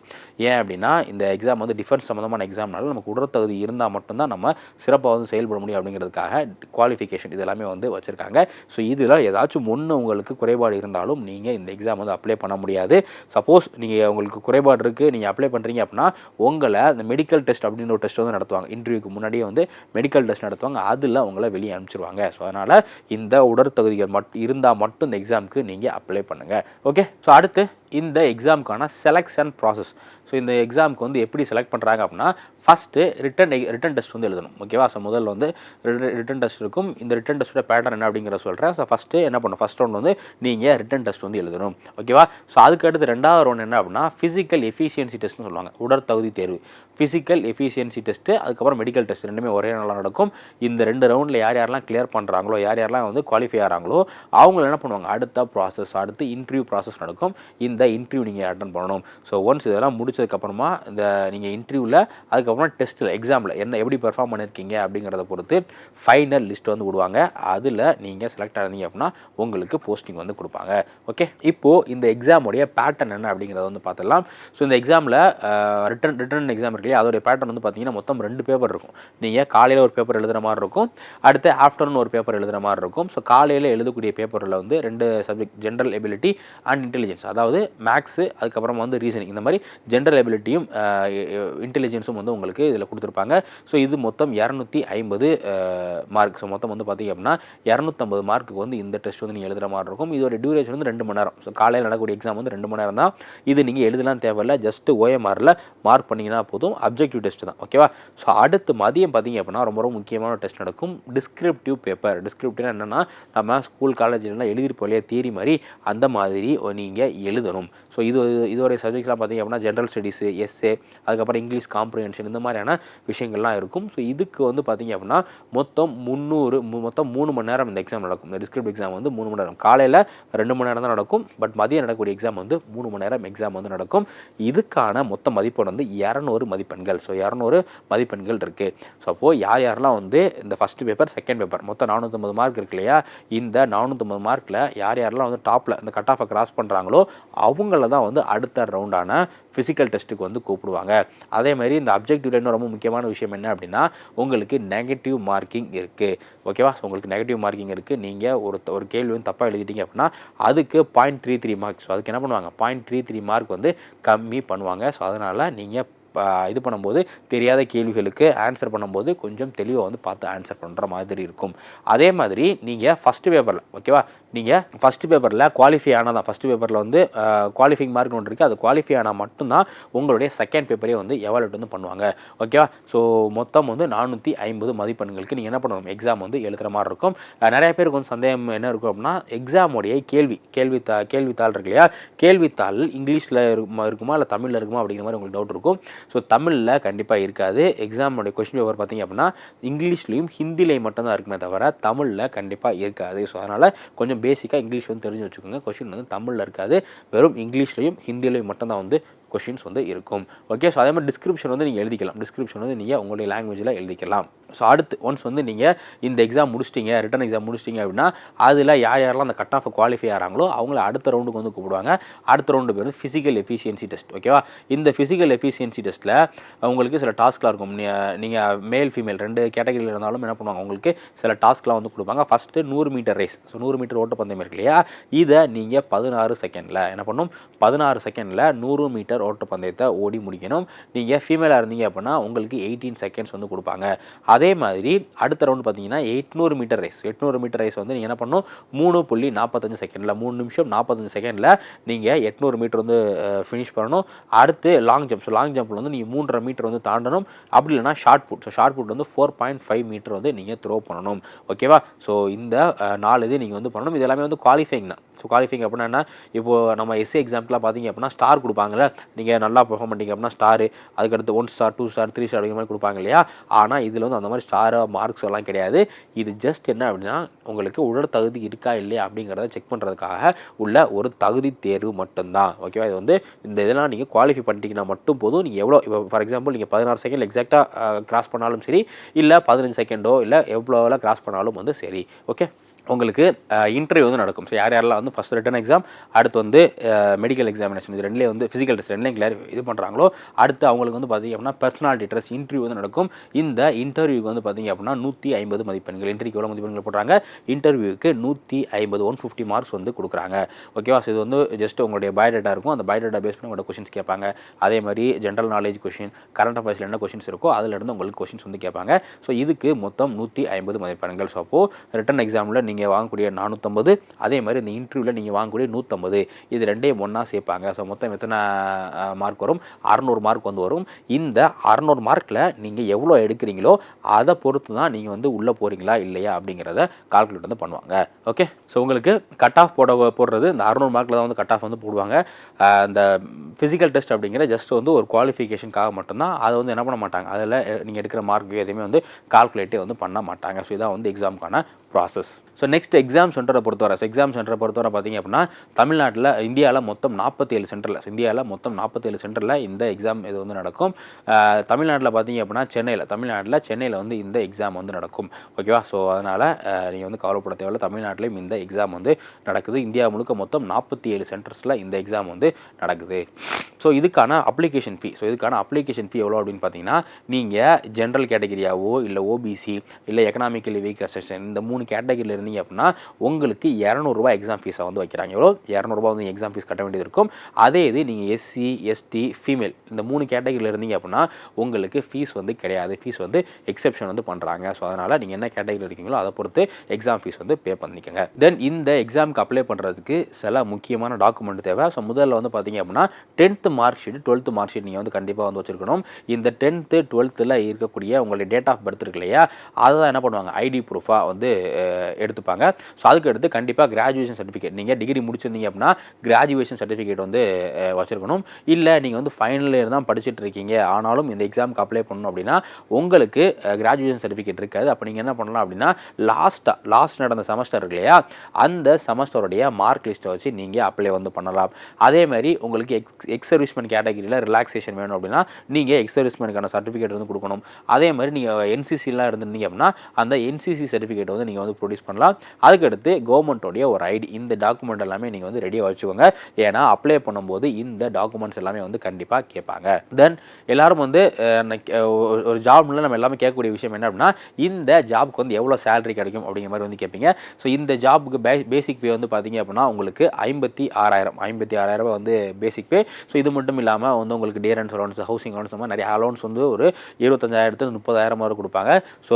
ஏன் அப்படின்னா இந்த எக்ஸாம் வந்து டிஃபென்ஸ் சம்மந்தமான எக்ஸாம்னால நமக்கு உடற்தகுதி இருந்தால் மட்டும்தான் நம்ம சிறப்பாக வந்து செயல்பட முடியும். அப்படிங்கிறதுக்காக குவாலிஃபிகேஷன் இது எல்லாமே வந்து வச்சுருக்காங்க. ஸோ இதில் ஏதாச்சும் ஒன்று உங்களுக்கு குறைபாடு இருந்தாலும் நீங்கள் இந்த எக்ஸாம் வந்து அப்ளை பண்ண முடியாது. சப்போஸ் நீங்கள் உங்களுக்கு குறைபாடு இருக்குது, நீங்கள் அப்ளை பண்ணுறீங்க அப்படின்னா உங்களை இந்த மெடிக்கல் டெஸ்ட் அப்படின்னு ஒரு டெஸ்ட் வந்து நடத்துவாங்க. இன்டர்வியூக்கு முன்னாடியே வந்து மெடிக்கல் டெஸ்ட் நடத்துவாங்க. அதில் உங்களை வெளியே அனுப்பிச்சிருவாங்க. ஸோ அதனால் இந்த உடற்தகுதிகள் இருந்தால் மட்டும் இந்த எக்ஸாமுக்கு நீங்கள் அப்ளை பண்ணுங்கள். ஓகே? ஸோ அடுத்து இந்த எக்ஸாமுக்கான செலெக்ஷன் ப்ராசஸ். ஸோ இந்த எக்ஸாமுக்கு வந்து எப்படி செலக்ட் பண்ணுறாங்க அப்படின்னா, ஃபஸ்ட்டு ரிட்டன் டெஸ்ட் வந்து எழுதணும். ஓகேவா? ஸோ முதல்ல வந்து ரிட்டன் டெஸ்ட் இருக்கும். இந்த ரிட்டன் டெஸ்ட்டோட பேட்டர்ன் என்ன அப்படிங்கிற சொல்கிறேன். ஸோ ஃபஸ்ட்டு என்ன பண்ணணும், ஃபஸ்ட் ரவுண்ட் வந்து நீங்கள் ரிட்டன் டெஸ்ட் வந்து எழுதணும். ஓகேவா? ஸோ அதுக்கடுத்து ரெண்டாவது ரவுண்ட் என்ன அப்படின்னா ஃபிசிக்கல் எஃபிஷியன்சி டெஸ்ட்னு சொல்லுவாங்க, உடற்தகுதி தேர்வு. ஃபிசிக்கல் எஃபிஷியன்சி டெஸ்ட்டு, அதுக்கப்புறம் மெடிக்கல் டெஸ்ட் ரெண்டுமே ஒரே நாளாக நடக்கும். இந்த 2 ரவுண்டில் யார் யாரெல்லாம் கிளியர் பண்ணுறாங்களோ, யார் யாரெல்லாம் வந்து குவாலிஃபை ஆகிறாங்களோ அவங்கள என்ன பண்ணுவாங்க, அடுத்த ப்ராசஸ், அடுத்து இன்டர்வியூ ப்ராசஸ் நடக்கும். இந்த இன்டர்வியூ நீங்கள் அட்டன் பண்ணணும். ஸோ ஒன்ஸ் இதெல்லாம் முடிச்சதுக்கப்புறமா இந்த நீங்கள் இன்டர்வியூவில், அதுக்கப்புறம் டெஸ்ட்டில், எக்ஸாமில் என்ன எப்படி பெர்ஃபார்ம் பண்ணியிருக்கீங்க அப்படிங்கிறத பொறுத்து ஃபைனல் லிஸ்ட் வந்து விடுவாங்க. அதில் நீங்கள் செலக்ட் ஆகிருந்தீங்க அப்படின்னா உங்களுக்கு போஸ்டிங் வந்து கொடுப்பாங்க. ஓகே? இப்போது இந்த எக்ஸாமுடைய பேட்டர்ன் என்ன அப்படிங்கிறத வந்து பார்த்துடலாம். ஸோ இந்த எக்ஸாமில் ரிட்டன் எக்ஸாம் இருக்கு இல்லையா, அதோடைய பேட்டர்ன் வந்து பார்த்தீங்கன்னா மொத்தம் 2 பேப்பர் இருக்கும். நீங்கள் காலையில் ஒரு பேப்பர் எழுதுகிற மாதிரி இருக்கும், அடுத்து ஆஃப்டர்நூன் ஒரு பேப்பர் எழுதுகிற மாதிரி இருக்கும். ஸோ காலையில் எழுதக்கூடிய பேப்பரில் வந்து 2 subject, general ability and intelligence, அதாவது மேக்ஸு, அதுக்கப்புறமா வந்து ரீசனிங், இந்த மாதிரி ஜென்ரல் எபிலிட்டியும் இன்டெலிஜென்ஸும் வந்து உங்களுக்கு இதில் கொடுத்துருப்பாங்க. ஸோ இது மொத்தம் 250 மார்க். ஸோ மொத்தம் வந்து பார்த்திங்க அப்படின்னா 250 மார்க்குக்கு வந்து இந்த டெஸ்ட் வந்து நீங்கள் எழுதுகிற மாதிரி இருக்கும். இதோட டியூரேஷன் வந்து 2 மணி நேரம். ஸோ காலையில் நடக்கக்கூடிய எக்ஸாம் வந்து 2 மணி நேரம் தான். இது நீங்கள் எழுதலாம் தேவையில்லை, ஜஸ்ட்டு OMRல மார்க் பண்ணிங்கன்னா போதும். அப்ஜெக்டிவ் டெஸ்ட் தான், ஓகேவா. ஸோ அடுத்து மதியம் பார்த்திங்க அப்படின்னா ரொம்ப ரொம்ப முக்கியமான டெஸ்ட் நடக்கும், டிஸ்கிரிப்டிவ் பேப்பர். டிஸ்கிரிப்டிவ்னா என்னென்னா நம்ம ஸ்கூல் காலேஜ்லாம் எழுதிருப்போம் இல்லையா தியரி மாதிரி, அந்த மாதிரி நீங்கள் எழுதணும். ஸோ இதோடைய சப்ஜெக்ட்லாம் பார்த்திங்க அப்படின்னா ஜென்ரல் ஸ்டடீஸு, எஸ்ஏ, அதுக்கப்புறம் இங்கிலீஷ் காம்ப்ரிஹென்ஷன், இந்த மாதிரியான விஷயங்கள்லாம் இருக்கும். ஸோ இதுக்கு வந்து பார்த்திங்க அப்படின்னா மொத்தம் 3 மணி நேரம் இந்த எக்ஸாம் நடக்கும். இந்த டிஸ்கிரிப்டிவ் எக்ஸாம் வந்து 3 மணி நேரம். காலையில் 2 மணி நேரம் தான் நடக்கும். பட் மதியம் நடக்கக்கூடிய எக்ஸாம் வந்து 3 மணி நேரம் எக்ஸாம் வந்து நடக்கும். இதுக்கான மொத்த மதிப்பெண் வந்து 200 மதிப்பெண்கள். ஸோ 200 மதிப்பெண்கள் இருக்குது. ஸோ அப்போது யாரெல்லாம் வந்து இந்த ஃபஸ்ட்டு பேப்பர், செகண்ட் பேப்பர் மொத்தம் 450 மார்க் இருக்கு இல்லையா, இந்த 450 மார்க்கில் யாரெல்லாம் வந்து டாப்பில் இந்த கட் ஆஃபை கிராஸ் பண்ணுறாங்களோ அவங்கள தான் வந்து அடுத்த ரவுண்டான ஃபிசிக்கல் டெஸ்ட்டுக்கு வந்து கூப்பிடுவாங்க. அதேமாதிரி இந்த அப்ஜெக்டிவ்ல இன்னும் ரொம்ப முக்கியமான விஷயம் என்ன அப்படின்னா உங்களுக்கு நெகட்டிவ் மார்க்கிங் இருக்குது, ஓகேவா. ஸோ உங்களுக்கு நெகட்டிவ் மார்க்கிங் இருக்குது. நீங்கள் ஒரு கேள்வி வந்து தப்பாக எழுதிட்டீங்க அப்படின்னா அதுக்கு 0.33 மார்க்ஸ். ஸோ அதுக்கு என்ன பண்ணுவாங்க, 0.33 மார்க் வந்து கம்மி பண்ணுவாங்க. ஸோ அதனால் நீங்கள் இது பண்ணும்போது தெரியாத கேள்விகளுக்கு ஆன்சர் பண்ணும்போது கொஞ்சம் தெளிவாக வந்து பார்த்து ஆன்சர் பண்ணுற மாதிரி இருக்கும். அதே மாதிரி நீங்கள் ஃபஸ்ட்டு பேப்பரில், ஓகேவா, நீங்கள் ஃபஸ்ட்டு பேப்பரில் குவாலிஃபை ஆனால் தான், ஃபஸ்ட்டு பேப்பரில் வந்து குவாலிஃபைங் மார்க் ஒன்று இருக்குது, அது குவாலிஃபை ஆனால் மட்டும்தான் உங்களுடைய செகண்ட் பேப்பரே வந்து எவாலுவேட் வந்து பண்ணுவாங்க, ஓகேவா. ஸோ மொத்தம் வந்து 450 மதிப்பெண்களுக்கு நீங்கள் என்ன பண்ணணும், எக்ஸாம் வந்து எழுதுகிற மாதிரி இருக்கும். நிறைய பேருக்கு வந்து சந்தேகம் என்ன இருக்கும் அப்படின்னா எக்ஸாமுடைய கேள்வித்தாள் இருக்கு இல்லையா, கேள்வித்தாள் இங்கிலீஷில் இருக்குமா இல்லை தமிழில் இருக்குமா அப்படிங்கிற மாதிரி உங்களுக்கு டவுட் இருக்கும். ஸோ தமிழில் கண்டிப்பாக இருக்காது. எக்ஸாமுடைய கொஸ்டின் பேப்பர் பார்த்திங்க அப்படின்னா இங்கிலீஷ்லேயும் ஹிந்திலையும் மட்டும்தான் இருக்குமே தவிர தமிழில் கண்டிப்பாக இருக்காது. ஸோ அதனால் கொஞ்சம் பேசிக்காக இங்கிலீஷ் வந்து தெரிஞ்சு வச்சுக்கோங்க. கொஸ்டின் வந்து தமிழில் இருக்காது, வெறும் இங்கிலீஷ்லேயும் ஹிந்திலையும் மட்டும்தான் வந்து கொஷின்ஸ் வந்து இருக்கும், ஓகே. ஸோ அதே மாதிரி டிஸ்கிரிப்ஷன் வந்து நீங்கள் எழுதிக்கலாம். டிஸ்கிரிப்ஷன் வந்து நீங்கள் உங்களுடைய லாங்குவேஜில் எழுதிக்கலாம். ஸோ அடுத்து ஒன்ஸ் வந்து நீங்கள் இந்த எக்ஸாம் முடிச்சிட்டிங்க, ரிட்டன் எக்ஸாம் முடிச்சிட்டிங்க அப்படின்னா அதில் யாரெல்லாம் அந்த கட் ஆஃப் குவாலிஃபை ஆகிறாங்களோ அவங்கள அடுத்த ரவுண்டுக்கு வந்து கூப்பிடுவாங்க. அடுத்த ரவுண்டு பேர் வந்து ஃபிசிக்கல் எஃபிஷியன்சி டெஸ்ட், ஓகேவா. இந்த ஃபிசிக்கல் எஃபிஷியன்சி டெஸ்ட்டில் உங்களுக்கு சில டாஸ்க்லாம் இருக்கும். நீங்கள் மேல் ஃபீமேல் 2 கேட்டகரியில் இருந்தாலும் என்ன பண்ணுவாங்க, உங்களுக்கு சில டாஸ்க்லாம் வந்து கொடுப்பாங்க. First 100 metre race. So 100 metre ஓட்டப்பந்தயம் இருக்கு இல்லையா, இதை நீங்கள் 16 செகண்டில் என்ன பண்ணணும், 16 செகண்டில் 100 மீட்டர் ஓட்டப்பந்தயத்தை ஓடி முடிக்கணும். நீங்கள் ஃபீமேலாக இருந்தீங்க அப்படின்னா உங்களுக்கு 18 செகண்ட்ஸ் வந்து கொடுப்பாங்க. அதே மாதிரி அடுத்த ரவுண்டு பார்த்தீங்கன்னா 800 மீட்டர் ரேஸ். 800 மீட்டர் ரேஸ் வந்து நீங்கள் என்ன பண்ணணும், 3.45 செகண்டில் 3 நிமிஷம் 45 செகண்டில் நீங்கள் 800 மீட்டர் வந்து ஃபினிஷ் பண்ணணும். அடுத்து லாங் ஜம்ப். ஸோ லாங் ஜம்பில் வந்து நீங்கள் 3.5 மீட்டர் வந்து தாண்டணும். அப்படி இல்லைனா shot put. So shot put வந்து 4.5 மீட்டர் வந்து நீங்கள் த்ரோ பண்ணணும், ஓகேவா. ஸோ இந்த 4 இது நீங்கள் வந்து பண்ணணும். இது எல்லாமே வந்து குவாலிஃபைங் தான். ஸோ குவாலிஃபைங் அப்படின்னா என்ன, இப்போது நம்ம எஸ்ஏ எக்ஸாம்க்குலாம் பார்த்தீங்க அப்படின்னா ஸ்டார் கொடுப்பாங்கல்ல, நீங்கள் நல்லா பெர்ஃபார்ம் பண்ணிங்க அப்படின்னா ஸ்டாரு, அதுக்கடுத்து 1 ஸ்டார் 2 ஸ்டார் 3 ஸ்டார் அப்படிங்கிற மாதிரி கொடுப்பாங்க இல்லையா. ஆனால் இதில் வந்து அந்த மாதிரி ஸ்டார் மார்க்ஸ் எல்லாம் கிடையாது. இது ஜஸ்ட் என்ன அப்படின்னா உங்களுக்கு உடல் தகுதி இருக்கா இல்லையா அப்படிங்கிறத செக் பண்ணுறதுக்காக உள்ள ஒரு தகுதி தேர்வு மட்டும்தான், ஓகேவா. இது வந்து இந்த இதெல்லாம் நீங்கள் குவாலிஃபை பண்ணிட்டீங்கன்னா மட்டும் போதும். நீங்கள் எவ்வளோ, இப்போ ஃபார் எக்ஸாம்பிள் நீங்கள் 16 செகண்ட் எக்ஸாக்டாக கிராஸ் பண்ணாலும் சரி, இல்லை 15 செகண்டோ இல்லை எவ்வளோ கிராஸ் பண்ணாலும் வந்து சரி, ஓகே. உங்களுக்கு இன்டர்வியூ வந்து நடக்கும். ஸோ யாரெல்லாம் வந்து ஃபஸ்ட் ரிட்டன் எக்ஸாம், அடுத்து வந்து மெடிக்கல் எக்ஸாமினேஷன், இது ரெண்டுலேயே வந்து ஃபிசிக்கல் டெஸ்ட் ரெண்டுலேயும் இது பண்ணுறாங்களோ அடுத்து அவங்களுக்கு வந்து பார்த்திங்க அப்படின்னா பர்சனாலிட்டி டெஸ்ட் இன்டர்வியூ வந்து நடக்கும். இந்த இன்டர்வியூக்கு வந்து பார்த்திங்க அப்படின்னா 150 மதிப்பெண்கள். இன்டர்வியூக்கு எவ்வளோ மதிப்பெண்கள் போடுறாங்க, இன்டர்வியூக்கு 150 150 மார்க்ஸ் வந்து கொடுக்குறாங்க, ஓகேவா. ஸோ இது வந்து ஜஸ்ட் உங்களுடைய பயோடேட்டா இருக்கும். அந்த பயோடேட்டா பேஸ் பண்ணி உங்களோட கொஷின்ஸ் கேட்பாங்க. அதே மாதிரி ஜென்ரல் நாலேஜ் கொஷின், கரண்ட் அஃபேர்ஸில் என்ன கொஷின்ஸ் இருக்கோ அதிலிருந்து உங்களுக்கு கொஷின்ஸ் வந்து கேட்பாங்க. ஸோ இதுக்கு மொத்தம் 150 மதிப்பெண்கள். ஸோ அப்போது ரிட்டன் எக்ஸாமில் நீங்கள் வாங்கக்கூடிய 450, அதே மாதிரி இந்த இன்டர்வியூவில் நீங்கள் வாங்கக்கூடிய 150, இது ரெண்டையும் ஒன்றா சேர்ப்பாங்க. ஸோ மொத்தம் எத்தனை மார்க் வரும், 600 மார்க் வந்து வரும். இந்த 600 மார்க்கில் நீங்கள் எவ்வளோ எடுக்கிறீங்களோ அதை பொறுத்து தான் நீங்கள் வந்து உள்ளே போகிறீங்களா இல்லையா அப்படிங்கிறத கால்குலேட் வந்து பண்ணுவாங்க, ஓகே. ஸோ உங்களுக்கு கட் ஆஃப் போடுறது இந்த 600 மார்க்கில் தான் வந்து கட் ஆஃப் வந்து போடுவாங்க. இந்த ஃபிசிக்கல் டெஸ்ட் அப்படிங்கிற ஜஸ்ட் வந்து ஒரு குவாலிஃபிகேஷனுக்காக மட்டும்தான். அதை வந்து என்ன பண்ண மாட்டாங்க, அதில் நீங்கள் எடுக்கிற மார்க் எதுவுமே வந்து கால்குலேட்டே வந்து பண்ண மாட்டாங்க. ஸோ இதான் வந்து எக்ஸாமுக்கான ப்ராசஸ். ஸோ நெக்ஸ்ட் எக்ஸாம் சென்டரை பொறுத்தவரை, பார்த்திங்க அப்படின்னா தமிழ்நாட்டில் இந்தியாவில் மொத்தம் 47 சென்டரில், இந்தியாவில் மொத்தம் 47 சென்டரில் இந்த எக்ஸாம் இது வந்து நடக்கும். தமிழ்நாட்டில் பார்த்திங்க அப்படின்னா சென்னையில் வந்து இந்த எக்ஸாம் வந்து நடக்கும், ஓகேவா. ஸோ அதனால் நீங்கள் வந்து கவலைப்பட தேவையில்லை, தமிழ்நாட்டிலையும் இந்த எக்ஸாம் வந்து நடக்குது. இந்தியா முழுக்க மொத்தம் 47 சென்டர்ஸில் இந்த எக்ஸாம் வந்து நடக்குது. ஸோ இதுக்கான அப்ளிகேஷன் ஃபீ எவ்வளோ அப்படின்னு பார்த்தீங்கன்னா, நீங்கள் ஜென்ரல் கேட்டகரியாவோ இல்லை ஓபிசி இல்லை எக்கனாமிக்கலி வீக்கர் செக்ஷன், இந்த 3 3 கேட்டகரியில் இருந்தீங்க அப்படின்னா உங்களுக்கு ரூ. 200 எக்ஸாம் ஃபீஸை வந்து வைக்கிறாங்க. எவ்வளோ? ரூ. 200 வந்து எக்ஸாம் ஃபீஸ் கட்ட வேண்டியது இருக்கும். அதே இது நீங்கள் எஸ்சி, எஸ்டி, ஃபீமேல் இந்த 3 கேட்டகரியில் இருந்தீங்க அப்படின்னா உங்களுக்கு ஃபீஸ் வந்து கிடையாது. ஃபீஸ் வந்து எக்ஸெப்ஷன் வந்து பண்ணுறாங்க. ஸோ அதனால் நீங்கள் என்ன கேட்டகரியில் இருக்கீங்களோ அதை பொறுத்து எக்ஸாம் ஃபீஸ் வந்து பே பண்ணிக்கோங்க. தென் இந்த எக்ஸாமுக்கு அப்ளை பண்ணுறதுக்கு சில முக்கியமான டாக்குமெண்ட் தேவை. ஸோ முதல்ல வந்து பார்த்தீங்க அப்படின்னா 10th mark sheet, 12th mark sheet நீங்கள் வந்து கண்டிப்பாக வந்து வச்சுருக்கணும். இந்த 10th 12th இருக்கக்கூடிய உங்களுடைய டேட் ஆஃப் பர்த் இருக்கு இல்லையா, அதை தான் என்ன பண்ணுவாங்க, ஐடி ப்ரூஃபாக வந்து எடுத்துப்பாங்க. ஸோ அதுக்கு அடுத்து கண்டிப்பாக கிராஜுவேஷன் சர்டிஃபிகேட், நீங்கள் டிகிரி முடிச்சிருந்தீங்க அப்படின்னா கிராஜுவேஷன் சர்டிஃபிகேட் வந்து வச்சுருக்கணும். இல்லை நீங்கள் வந்து ஃபைனல் இயர் தான் படிச்சுட்டு இருக்கீங்க, ஆனாலும் இந்த எக்ஸாமுக்கு அப்ளை பண்ணணும் அப்படின்னா உங்களுக்கு கிராஜுவேஷன் சர்டிஃபிகேட் இருக்காது. அப்போ நீங்கள் என்ன பண்ணலாம் அப்படின்னா லாஸ்ட் நடந்த செமஸ்டர் இருக்கு இல்லையா, அந்த செமஸ்டருடைய மார்க் லிஸ்ட்டை வச்சு நீங்கள் அப்ளை வந்து பண்ணலாம். அதே மாதிரி உங்களுக்கு எக்ஸ் சர்வீஸ்மேன் கேட்டகரியில் ரிலாக்ஸேஷன் வேணும் அப்படின்னா நீங்கள் எக்ஸ் சர்வீஸ்மேனுக்கான சர்டிஃபிகேட் வந்து கொடுக்கணும். அதே மாதிரி நீங்கள் என்சிசிலாம் இருந்திருந்தீங்க அப்படின்னா அந்த என்சிசி சர்டிஃபிகேட் வந்து நீங்கள் வந்து ப்ரொடியூஸ் பண்ணலாம். அதுக்கடுத்து கவர்மெண்ட்டோடைய ஒரு ஐடி, இந்த டாக்குமெண்ட் எல்லாமே நீங்கள் வந்து ரெடியாக வச்சுக்கோங்க. ஏன்னா அப்ளை பண்ணும்போது இந்த டாக்குமெண்ட்ஸ் எல்லாமே வந்து கண்டிப்பாக கேட்பாங்க. தென் எல்லாரும் வந்து ஒரு ஜாப்ல நம்ம எல்லாமே கேட்கக்கூடிய விஷயம் என்ன அப்படின்னா இந்த ஜாப்க்கு வந்து எவ்வளோ சேலரி கிடைக்கும் அப்படிங்கிற மாதிரி வந்து கேட்பீங்க. ஸோ இந்த ஜாபுக்கு பேசிக் பே வந்து பார்த்தீங்க அப்படின்னா உங்களுக்கு 56,000 வந்து பேசிக் பே. ஸோ இது மட்டும் இல்லாமல் வந்து உங்களுக்கு டே ரன்ஸ் அலோன்ஸ், ஹவுசிங் அலோன்ஸ், மாதிரி நிறைய அலோன்ஸ் வந்து ஒரு 25,000 30,000 வரை கொடுப்பாங்க. ஸோ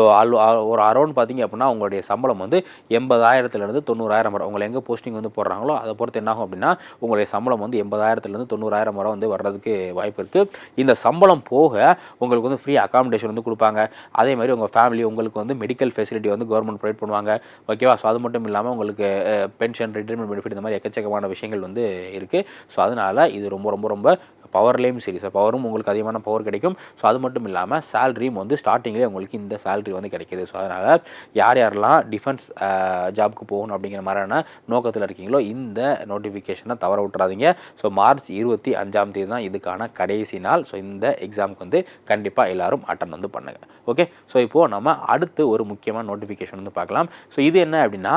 ஒரு அரௌண்ட் பார்த்தீங்க அப்படின்னா உங்களுடைய சம்பளம் வந்து 80,000 90,000 வரை, உங்களை எங்கே போஸ்டிங் வந்து போடுறாங்களோ அதை பொறுத்து என்னாகும் அப்படின்னா உங்களுடைய சம்பளம் வந்து 80,000 90,000 வரை வந்து வர்றதுக்கு வாய்ப்பு இருக்குது. இந்த சம்பளம் போக உங்களுக்கு வந்து ஃப்ரீ அகாமடேஷன் வந்து கொடுப்பாங்க. அதே மாதிரி உங்கள் ஃபேமிலி உங்களுக்கு வந்து மெடிக்கல் ஃபெசிலிட்டி வந்து கவர்மெண்ட் ப்ரொவைட் பண்ணுவாங்க. ஓகேவா? ஸோ அது மட்டும் இல்லாமல் உங்களுக்கு பென்ஷன், ரிட்டைர்மெண்ட் பெனிஃபிட் இந்த மாதிரி எக்கச்சக்கமான விஷயங்கள் வந்து இருக்குது. ஸோ அதனால் இது ரொம்ப ரொம்ப ரொம்ப பவர்லேயும் சரி, ஸோ பவரும் உங்களுக்கு அதிகமான பவர் கிடைக்கும். ஸோ அது மட்டும் இல்லாமல் சேலரியும் வந்து ஸ்டார்டிங்லேயே உங்களுக்கு இந்த சேலரி வந்து கிடைக்கிது. ஸோ அதனால் யாரெல்லாம் டிஃபென்ஸ் ஜாப்க்கு போகணும் அப்படிங்கிற மாதிரியான நோக்கத்தில் இருக்கீங்களோ இந்த நோட்டிஃபிகேஷனை தவற விட்டுறாதீங்க. ஸோ மார்ச் 25 தான் இதுக்கான கடைசி நாள். ஸோ இந்த எக்ஸாமுக்கு வந்து கண்டிப்பாக எல்லோரும் அட்டன் வந்து பண்ணுங்க. ஓகே, ஸோ இப்போது நம்ம அடுத்து ஒரு முக்கியமான நோட்டிஃபிகேஷன் வந்து பார்க்கலாம். ஸோ இது என்ன அப்படின்னா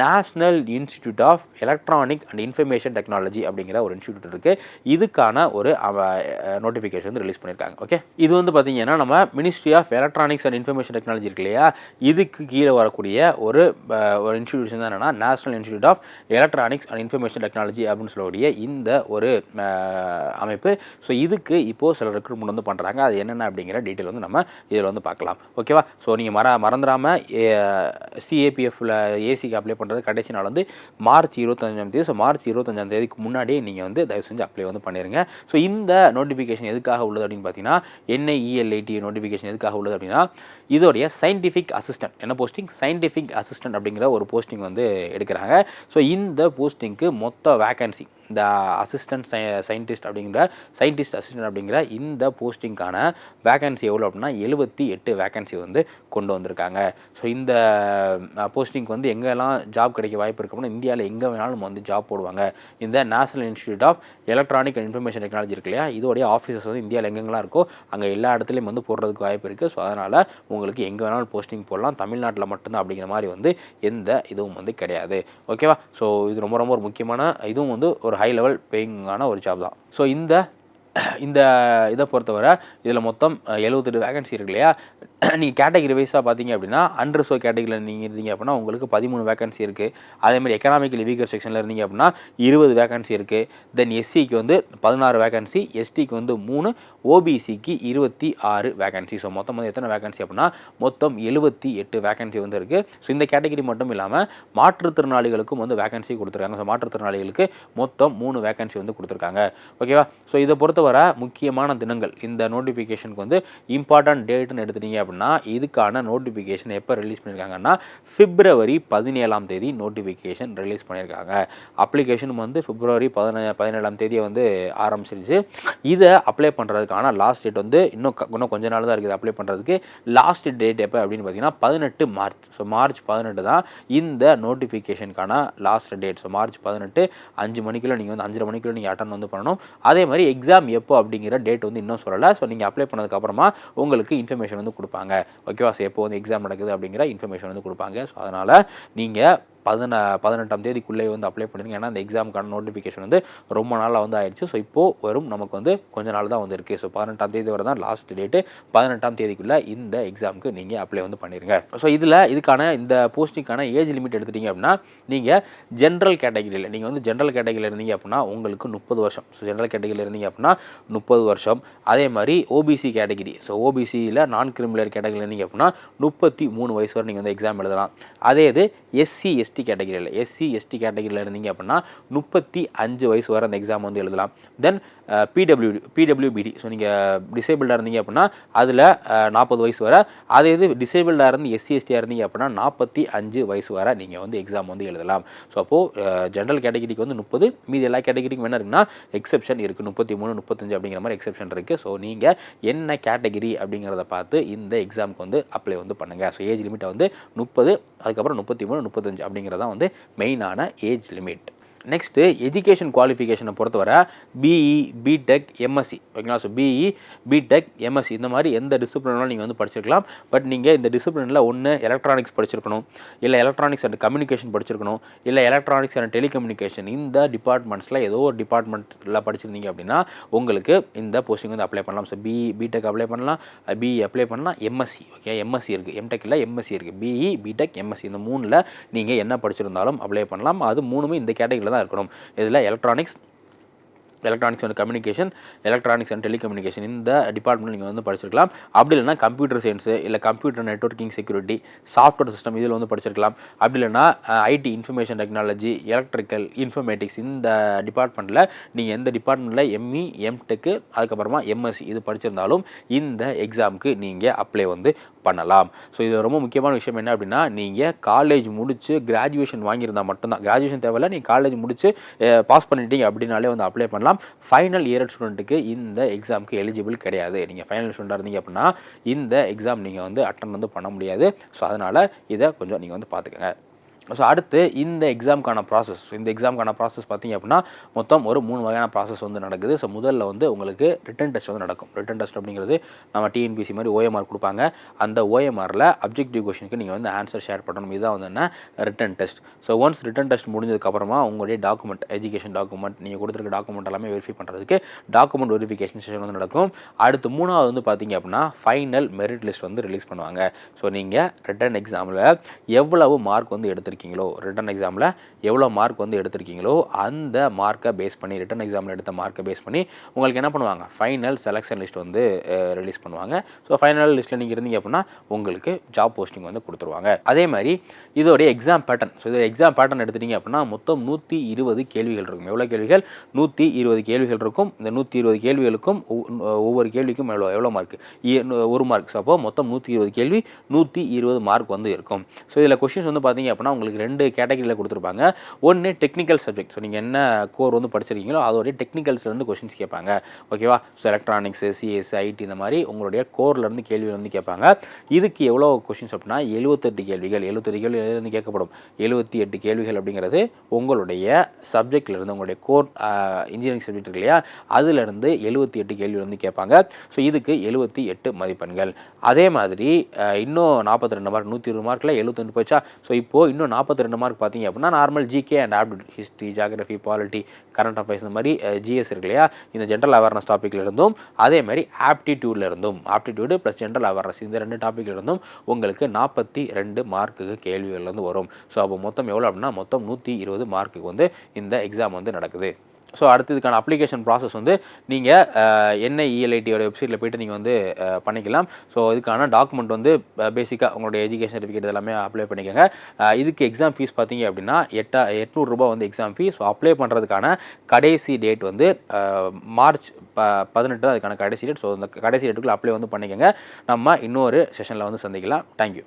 national institute of electronic and information technology அப்படிங்கிற ஒரு இன்ஸ்டிடியூட் இருக்குது. இதுக்கான ஒரு நோட்டிஃபிகேஷன் வந்து ரிலீஸ் பண்ணியிருக்காங்க. ஓகே, இது வந்து பார்த்தீங்கன்னா நம்ம ministry of electronics and information technology இருக்கு இல்லையா, இதுக்கு கீழே வரக்கூடிய ஒரு இன்ஸ்டிடியூஷன் தான் என்னன்னா national institute of electronics and information technology அப்படின்னு சொல்லக்கூடிய இந்த ஒரு அமைப்பு. ஸோ இதுக்கு இப்போது சில ரெக்ரூட்மெண்ட் வந்து பண்ணுறாங்க. அது என்னென்ன அப்படிங்கிற டீட்டெயில் வந்து நம்ம இதில் வந்து பார்க்கலாம். ஓகேவா? ஸோ நீங்கள் மறந்துடாமல் சிஏபிஎஃப்ல ஏசிக்கு அப்ளை பண்ணுறது கடைசி நாள் வந்து மார்ச் 25. ஸோ மார்ச் 25 முன்னாடியே நீங்கள் வந்து தயவு செஞ்சு அப்ளை வந்து பண்ணிடுங்க. ஸோ இந்த நோட்டிஃபிகேஷன் எதுக்காக உள்ளது அப்படின்னு பார்த்தீங்கன்னா NIELIT நோட்டிஃபிகேஷன் எதுக்காக உள்ளது அப்படின்னா இதோடைய சயின்டிஃபிக் அசிஸ்டன்ட், என்ன போஸ்டிங், சயின்டிஃபிக் அசிஸ்டன்ட் அப்படிங்கிற ஒரு போஸ்டிங் வந்து எடுக்கிறாங்க. ஸோ இந்த போஸ்டிங்க்கு மொத்த வேக்கன்சி, இந்த சயின்டிஸ்ட் அசிஸ்டன்ட் அப்படிங்கிற இந்த போஸ்டிங்கான வேக்கன்சி எவ்வளோ அப்படின்னா 78 வேக்கன்சி வந்து கொண்டு வந்திருக்காங்க. ஸோ இந்த போஸ்டிங்க்கு வந்து எங்கெல்லாம் ஜாப் கிடைக்க வாய்ப்பு இருக்கு அப்படின்னா இந்தியாவில் எங்கே வேணாலும் வந்து ஜாப் போடுவாங்க. இந்த national institute of electronic and information technology இருக்கு இல்லையா, இதோடைய ஆஃபீஸஸ் வந்து இந்தியாவில் எங்கெங்கெல்லாம் இருக்கோ அங்கே எல்லா இடத்துலையும் வந்து போடுறதுக்கு வாய்ப்பு இருக்குது. ஸோ அதனால் உங்களுக்கு எங்கே வேணாலும் போஸ்டிங் போடலாம். தமிழ்நாட்டில் மட்டும்தான் அப்படிங்கிற மாதிரி வந்து எந்த இதுவும் வந்து கிடையாது. ஓகேவா? ஸோ இது ரொம்ப ரொம்ப ஒரு முக்கியமான, இதுவும் வந்து ஒரு ஹை லெவல் பேயிங்கான ஒரு ஜாப் தான். ஸோ இந்த இதை பொறுத்தவரை இதில் மொத்தம் 78 வேகன்சி இருக்கு இல்லையா. நீங்கள் கேட்டகரி வைஸாக பார்த்தீங்க அப்படின்னா அன்ரிசர்வ் கேட்டகரியில் நீங்கள் இருந்தீங்க அப்படின்னா உங்களுக்கு 13 வேகன்சி இருக்குது. அதேமாதிரி எக்கனாமிக்கலி வீக்கர் செக்ஷனில் இருந்தீங்க அப்படின்னா 20 வேகன்சி இருக்குது. தென் எஸ்சிக்கு வந்து 16 வேகன்சி, எஸ்டிக்கு வந்து 3, ஓபிசிக்கு 26 வேகன்சி. ஸோ மொத்தம் வந்து எத்தனை வேகன்சி அப்படின்னா மொத்தம் 78 வேகன்சி வந்து இருக்குது. ஸோ இந்த கேட்டகரி மட்டும் இல்லாமல் மாற்றுத்திறனாளிகளுக்கும் வந்து வேகன்சி கொடுத்துருக்காங்க. ஸோ மாற்றுத்திறனாளிகளுக்கு மொத்தம் 3 வேகன்சி வந்து கொடுத்துருக்காங்க. ஓகேவா? ஸோ இதை பொறுத்தவரை முக்கியமான தினங்கள், இந்த நோட்டிஃபிகேஷனுக்கு வந்து இம்பார்ட்டன்ட் டேட்னு எடுத்துட்டீங்க அப்படின்னா இதுக்கான நோட்டிஃபிகேஷன் எப்போ ரிலீஸ் பண்ணியிருக்காங்கன்னா February 17 நோட்டிஃபிகேஷன் ரிலீஸ் பண்ணியிருக்காங்க. அப்ளிகேஷன் வந்து February 17 வந்து ஆரம்பிச்சிருச்சு. இதை அப்ளை பண்ணுறதுக்கான லாஸ்ட் டேட் வந்து இன்னும் கொஞ்ச நாள் தான் இருக்குது. அப்ளை பண்ணுறதுக்கு லாஸ்ட் டேட் எப்போ அப்படின்னு பார்த்தீங்கன்னா 18 மார்ச். ஸோ மார்ச் 18 தான் இந்த நோட்டிஃபிகேஷனுக்கான லாஸ்ட் டேட். ஸோ மார்ச் 18 5 மணிக்குள்ள நீங்கள் வந்து 5:30 மணிக்குள்ள நீங்கள் அட்டன் வந்து பண்ணணும். அதே மாதிரி எக்ஸாம் எப்போ அப்படிங்கிற டேட் வந்து இன்னும் சொல்லலை. ஸோ நீங்கள் அப்ளை பண்ணதுக்கப்புறமா உங்களுக்கு இன்ஃபர்மேஷன் வந்து கொடுப்பாங்க. ஓகேவா? ஸோ எப்போ வந்து எக்ஸாம் நடக்குது அப்படிங்கிற இன்ஃபர்மேஷன் வந்து கொடுப்பாங்க. ஸோ அதனால் நீங்கள் 18ஆம் தேதிக்குள்ளே வந்து அப்ளை பண்ணிடுங்க. ஏன்னா அந்த எக்ஸாமுக்கான நோட்டிஃபிகேஷன் வந்து ரொம்ப நாளாக வந்து ஆயிடுச்சு. ஸோ இப்போது வரும் நமக்கு வந்து கொஞ்ச நாள் தான் வந்து இருக்குது. ஸோ 18ஆம் தேதி வரை தான் லாஸ்ட் டேட்டு. 18ஆம் தேதிக்குள்ளே இந்த எக்ஸாமுக்கு நீங்கள் அப்ளை வந்து பண்ணிடுங்க. ஸோ இதுக்கான இந்த போஸ்டிங்கான ஏஜ் லிமிட் எடுத்துட்டிங்க அப்படின்னா நீங்கள் ஜென்ரல் கேட்டகிரியில் நீங்கள் வந்து ஜென்ரல் கேட்டகிரியில் இருந்தீங்க அப்படின்னா உங்களுக்கு 30 வருஷம். ஸோ ஜென்ரல் கேட்டகிரியில் இருந்தீங்க அப்படின்னா 30 வருஷம். அதே மாதிரி ஓபிசி கேட்டகிரி, ஸோ ஓபிசியில் நான் கிரிமினல் கேட்டகிரியில் இருந்தீங்க அப்படின்னா 33 வயசு வரை நீங்கள் வந்து எக்ஸாம் எழுதலாம். அதே இது எஸ்சி எஸ்டி கேட்டகிரியில் இருந்தீங்க அப்படின்னா 35 வயசு வரை அந்த எக்ஸாம் வந்து எழுதலாம். தென் பிடபிள்யூபிடி, ஸோ நீங்கள் டிசேபிள்டாக இருந்தீங்க அப்படின்னா அதில் 40 வயசு வரை. அதே இது டிசேபிள்டாக இருந்து எஸ்சி எஸ்டியாக இருந்தீங்க அப்படின்னா 45 வயசு வரை நீங்கள் வந்து எக்ஸாம் வந்து எழுதலாம். ஸோ அப்போது ஜென்ரல் கேட்டகிரிக்கு வந்து 30, மீதி எல்லா கேட்டகிரிக்கும் என்ன இருக்குன்னா எக்ஸெப்ஷன் இருக்குது. 33, 35 அப்படிங்கிற மாதிரி எக்ஸெப்ஷன் இருக்குது. ஸோ நீங்கள் என்ன கேட்டகிரி அப்படிங்கிறத பார்த்து இந்த எக்ஸாமுக்கு வந்து அப்ளை வந்து பண்ணுங்கள். ஸோ ஏஜ் லிமிட்டை வந்து 30, அதுக்கப்புறம் 33, 35 அப்படிங்கிறதான் வந்து மெயினான ஏஜ் லிமிட். நெக்ஸ்ட்டு எஜுகேஷன் குவாலிஃபிகேஷனை பொறுத்தவரை பிஇ, பிடெக், எம்எஸ்சி, ஓகேங்களா. ஸோ பிஇ, பிடெக், எம்எஸ்சி இந்த மாதிரி எந்த டிசிப்ளினாலும் நீங்கள் வந்து படிச்சிருக்கலாம். பட் நீங்கள் இந்த டிசிப்ளினில் ஒன்று எலக்ட்ரானிக்ஸ் படிச்சிருக்கணும், இல்லை எலக்ட்ரானிக்ஸ் அண்ட் கம்யூனிகேஷன் படிச்சிருக்கணும், இல்லை எலக்ட்ரானிக்ஸ் அண்ட் டெலிகம்யூனிகேஷன் இந்த டிபார்ட்மெண்ட்ஸில் ஏதோ ஒரு டிபார்ட்மெண்ட்டில் படிச்சிருந்தீங்க அப்படின்னா உங்களுக்கு இந்த போஸ்டிங் வந்து அப்ளை பண்ணலாம். ஸோ பிஇ, பிடெக் அப்ளை பண்ணலாம், பிஇ அப்ளை பண்ணலாம், எம்எஸ்சி, ஓகே எம்எஸ்சி இருக்குது, எம்டெக் இல்லை எம்எஸ்சி இருக்குது. பிஇ, பிடெக், எம்எஸ்சி இந்த 3ல் நீங்கள் என்ன படிச்சிருந்தாலும் அப்ளை பண்ணலாம். அது 3மே இந்த கேட்டகரியில் தான் இருக்கணும். இதில் electronics and communication, electronics and telecommunication இந்த டிபார்ட்மெண்ட் நீங்கள் வந்து படிச்சிருக்கலாம். அப்படி இல்லைனா கம்ப்யூட்டர் சயின்ஸு, இல்லை computer networking security, software system இதில் வந்து படிச்சிருக்கலாம். அப்படி இல்லைனா IT, information technology, electrical, informatics இந்த டிபார்ட்மெண்ட்டில் நீங்கள் எந்த டிபார்ட்மெண்ட்டில் எம்இ, எம்டெக்கு, அதுக்கப்புறமா எம்எஸ்சி இது படிச்சிருந்தாலும் இந்த எக்ஸாமுக்கு நீங்கள் அப்ளை வந்து பண்ணலாம். ஸோ இது ரொம்ப முக்கியமான விஷயம் என்ன அப்படின்னா நீங்கள் காலேஜ் முடிச்சு கிராஜுவேஷன் வாங்கியிருந்தால் மட்டும்தான், கிராஜுவேஷன் தேவையில்லை, நீங்கள் காலேஜ் முடிச்சு பாஸ் பண்ணிட்டீங்க அப்படின்னாலே வந்து அப்ளை பண்ணலாம். ஃபைனல் இயர் ஸ்டூடெண்ட்டுக்கு இந்த எக்ஸாமுக்கு எலிஜிபிள் கிடையாது. நீங்கள் ஃபைனல் ஸ்டூடெண்டாக இருந்தீங்க அப்படின்னா இந்த எக்ஸாம் நீங்கள் வந்து அட்டன் வந்து பண்ண முடியாது. ஸோ அதனால் இதை கொஞ்சம் நீங்கள் வந்து பார்த்துக்கங்க. ஸோ அடுத்து இந்த எக்ஸாமுக்கான ப்ராசஸ் பார்த்திங்க அப்படின்னா மொத்தம் ஒரு 3 வகையான ப்ராசஸ் வந்து நடக்குது. ஸோ முதல்ல வந்து உங்களுக்கு ரிட்டன் டெஸ்ட் வந்து நடக்கும். ரிட்டன் டெஸ்ட் அப்படிங்கிறது நம்ம டிஎன்பிசி மாதிரி ஓஎம்ஆர் கொடுப்பாங்க. அந்த ஓஎம்ஆரில் அப்ஜெக்டிவ் கொஷனுக்கு நீங்கள் வந்து ஆன்சர் ஷேர் பண்ணணும். இதுதான் வந்து என்ன written test. So once written test முடிஞ்சதுக்கப்புறமா உங்களுடைய டாக்குமெண்ட், எஜுகேஷன் டாக்குமெண்ட், நீங்கள் கொடுத்துருக்க டாக்குமெண்ட் எல்லாமே வெரிஃபை பண்ணுறதுக்கு டாக்குமெண்ட் வெரிஃபிகேஷன் செஷன் வந்து நடக்கும். அடுத்து 3வது வந்து பார்த்திங்க அப்படின்னா ஃபைனல் மெரிட் லிஸ்ட் வந்து ரிலீஸ் பண்ணுவாங்க. ஸோ நீங்கள் ரிட்டன் எக்ஸாமில் எவ்வளவு மார்க் வந்து ரிட்டன் எக்ஸாமில் எவ்வளோ மார்க் வந்து எடுத்திருக்கீங்களோ அந்த மார்க்கை பேஸ் பண்ணி, ரிட்டன் எக்ஸாமில் எடுத்த மார்க்கை பேஸ் பண்ணி உங்களுக்கு என்ன பண்ணுவாங்க, ஃபைனல் செலெக்ஷன் லிஸ்ட் வந்து ரிலீஸ் பண்ணுவாங்க. ஸோ ஃபைனல் லிஸ்ட்டில் நீங்கள் இருந்தீங்க அப்படின்னா உங்களுக்கு ஜாப் போஸ்டிங் வந்து கொடுத்துருவாங்க. அதே மாதிரி இதோடைய எக்ஸாம் பேட்டர்ன். ஸோ இது எக்ஸாம் பேட்டர்ன் எடுத்துட்டிங்க அப்படின்னா மொத்தம் 120 கேள்விகள் இருக்கும். எவ்வளோ கேள்விகள்? 120 கேள்விகள் இருக்கும். இந்த 120 கேள்விகளுக்கும் ஒவ்வொரு கேள்விக்கும் எவ்வளோ மார்க்? 1 மார்க். ஸோ அப்போ மொத்தம் 120 கேள்வி, 120 மார்க் வந்து இருக்கும். ஸோ இதில் கொஸ்டின்ஸ் வந்து பார்த்தீங்க அப்படின்னா உங்களுக்கு 2 கேட்டகரியில் கொடுத்துருப்பாங்க. ஒன்று டெக்னிக்கல் சப்ஜெக்ட். ஸோ நீங்கள் என்ன கோர் வந்து படிச்சிருக்கீங்களோ அதோடைய டெக்னிக்கல்ஸ்லேருந்து கொஸ்டின்ஸ் கேட்பாங்க, ஓகேவா. ஸோ எலக்ட்ரானிக்ஸு, சிஎஸ், ஐடி இந்த மாதிரி உங்களுடைய கோர்லேருந்து கேள்விகள் வந்து கேட்பாங்க. இதுக்கு எவ்வளோ கொஸ்டின்ஸ் அப்படின்னா 78 கேள்விகள். 78 கேள்வியிலிருந்து கேட்கப்படும். 78 கேள்விகள் அப்படிங்கிறது உங்களுடைய சப்ஜெக்ட்லேருந்து, உங்களுடைய கோர் இன்ஜினியரிங் சப்ஜெக்ட் இருக்கு இல்லையா, அதுலேருந்து 78 கேள்வி வந்து கேட்பாங்க. ஸோ இதுக்கு 78 மதிப்பெண்கள். அதே மாதிரி இன்னும் 42 மார்க், 120 மார்க்கில் 72 போச்சா. ஸோ இப்போது இன்னும் 42 மார்க் பார்த்தீங்க அப்படின்னா normal GK and aptitude, history, geography, polity, current affairs இந்த மாதிரி ஜிஎஸ் இருக்கு இல்லையா, இந்த ஜென்ரல் அவேர்னஸ் டாப்பிக்கில் இருந்தும், அதே மாதிரி ஆப்டிடியூடில் இருந்தும், ஆப்டிடியூடு ப்ளஸ் ஜென்ரல் அவேர்னஸ் இந்த 2 டாப்பிக்கில் இருந்தும் உங்களுக்கு 42 மார்க்குக்கு கேள்விகள் வந்து வரும். ஸோ அப்போ மொத்தம் எவ்வளோ அப்படின்னா மொத்தம் 120 மார்க்குக்கு வந்து இந்த எக்ஸாம் வந்து நடக்குது. ஸோ அடுத்ததுக்கான அப்ளிகேஷன் ப்ராசஸ் வந்து நீங்கள் NIELITயோட வெப்சைட்டில் போய்ட்டு நீங்கள் வந்து பண்ணிக்கலாம். ஸோ இதுக்கான டாக்குமெண்ட் வந்து பேசிக்காக உங்களுடைய எஜுகேஷன் சர்டிஃபிகேட் எல்லாமே அப்ளை பண்ணிக்கோங்க. இதுக்கு எக்ஸாம் ஃபீஸ் பார்த்தீங்க அப்படின்னா 800 ரூபா வந்து எக்ஸாம் ஃபீஸ். ஸோ அப்ளை பண்ணுறதுக்கான கடைசி டேட் வந்து மார்ச் 18 அதுக்கான கடைசி டேட். ஸோ இந்த கடைசி டேட்டுக்குள்ளே அப்ளை வந்து பண்ணிக்கோங்க. நம்ம இன்னொரு செஷனில் வந்து சந்திக்கலாம். தேங்க்யூ.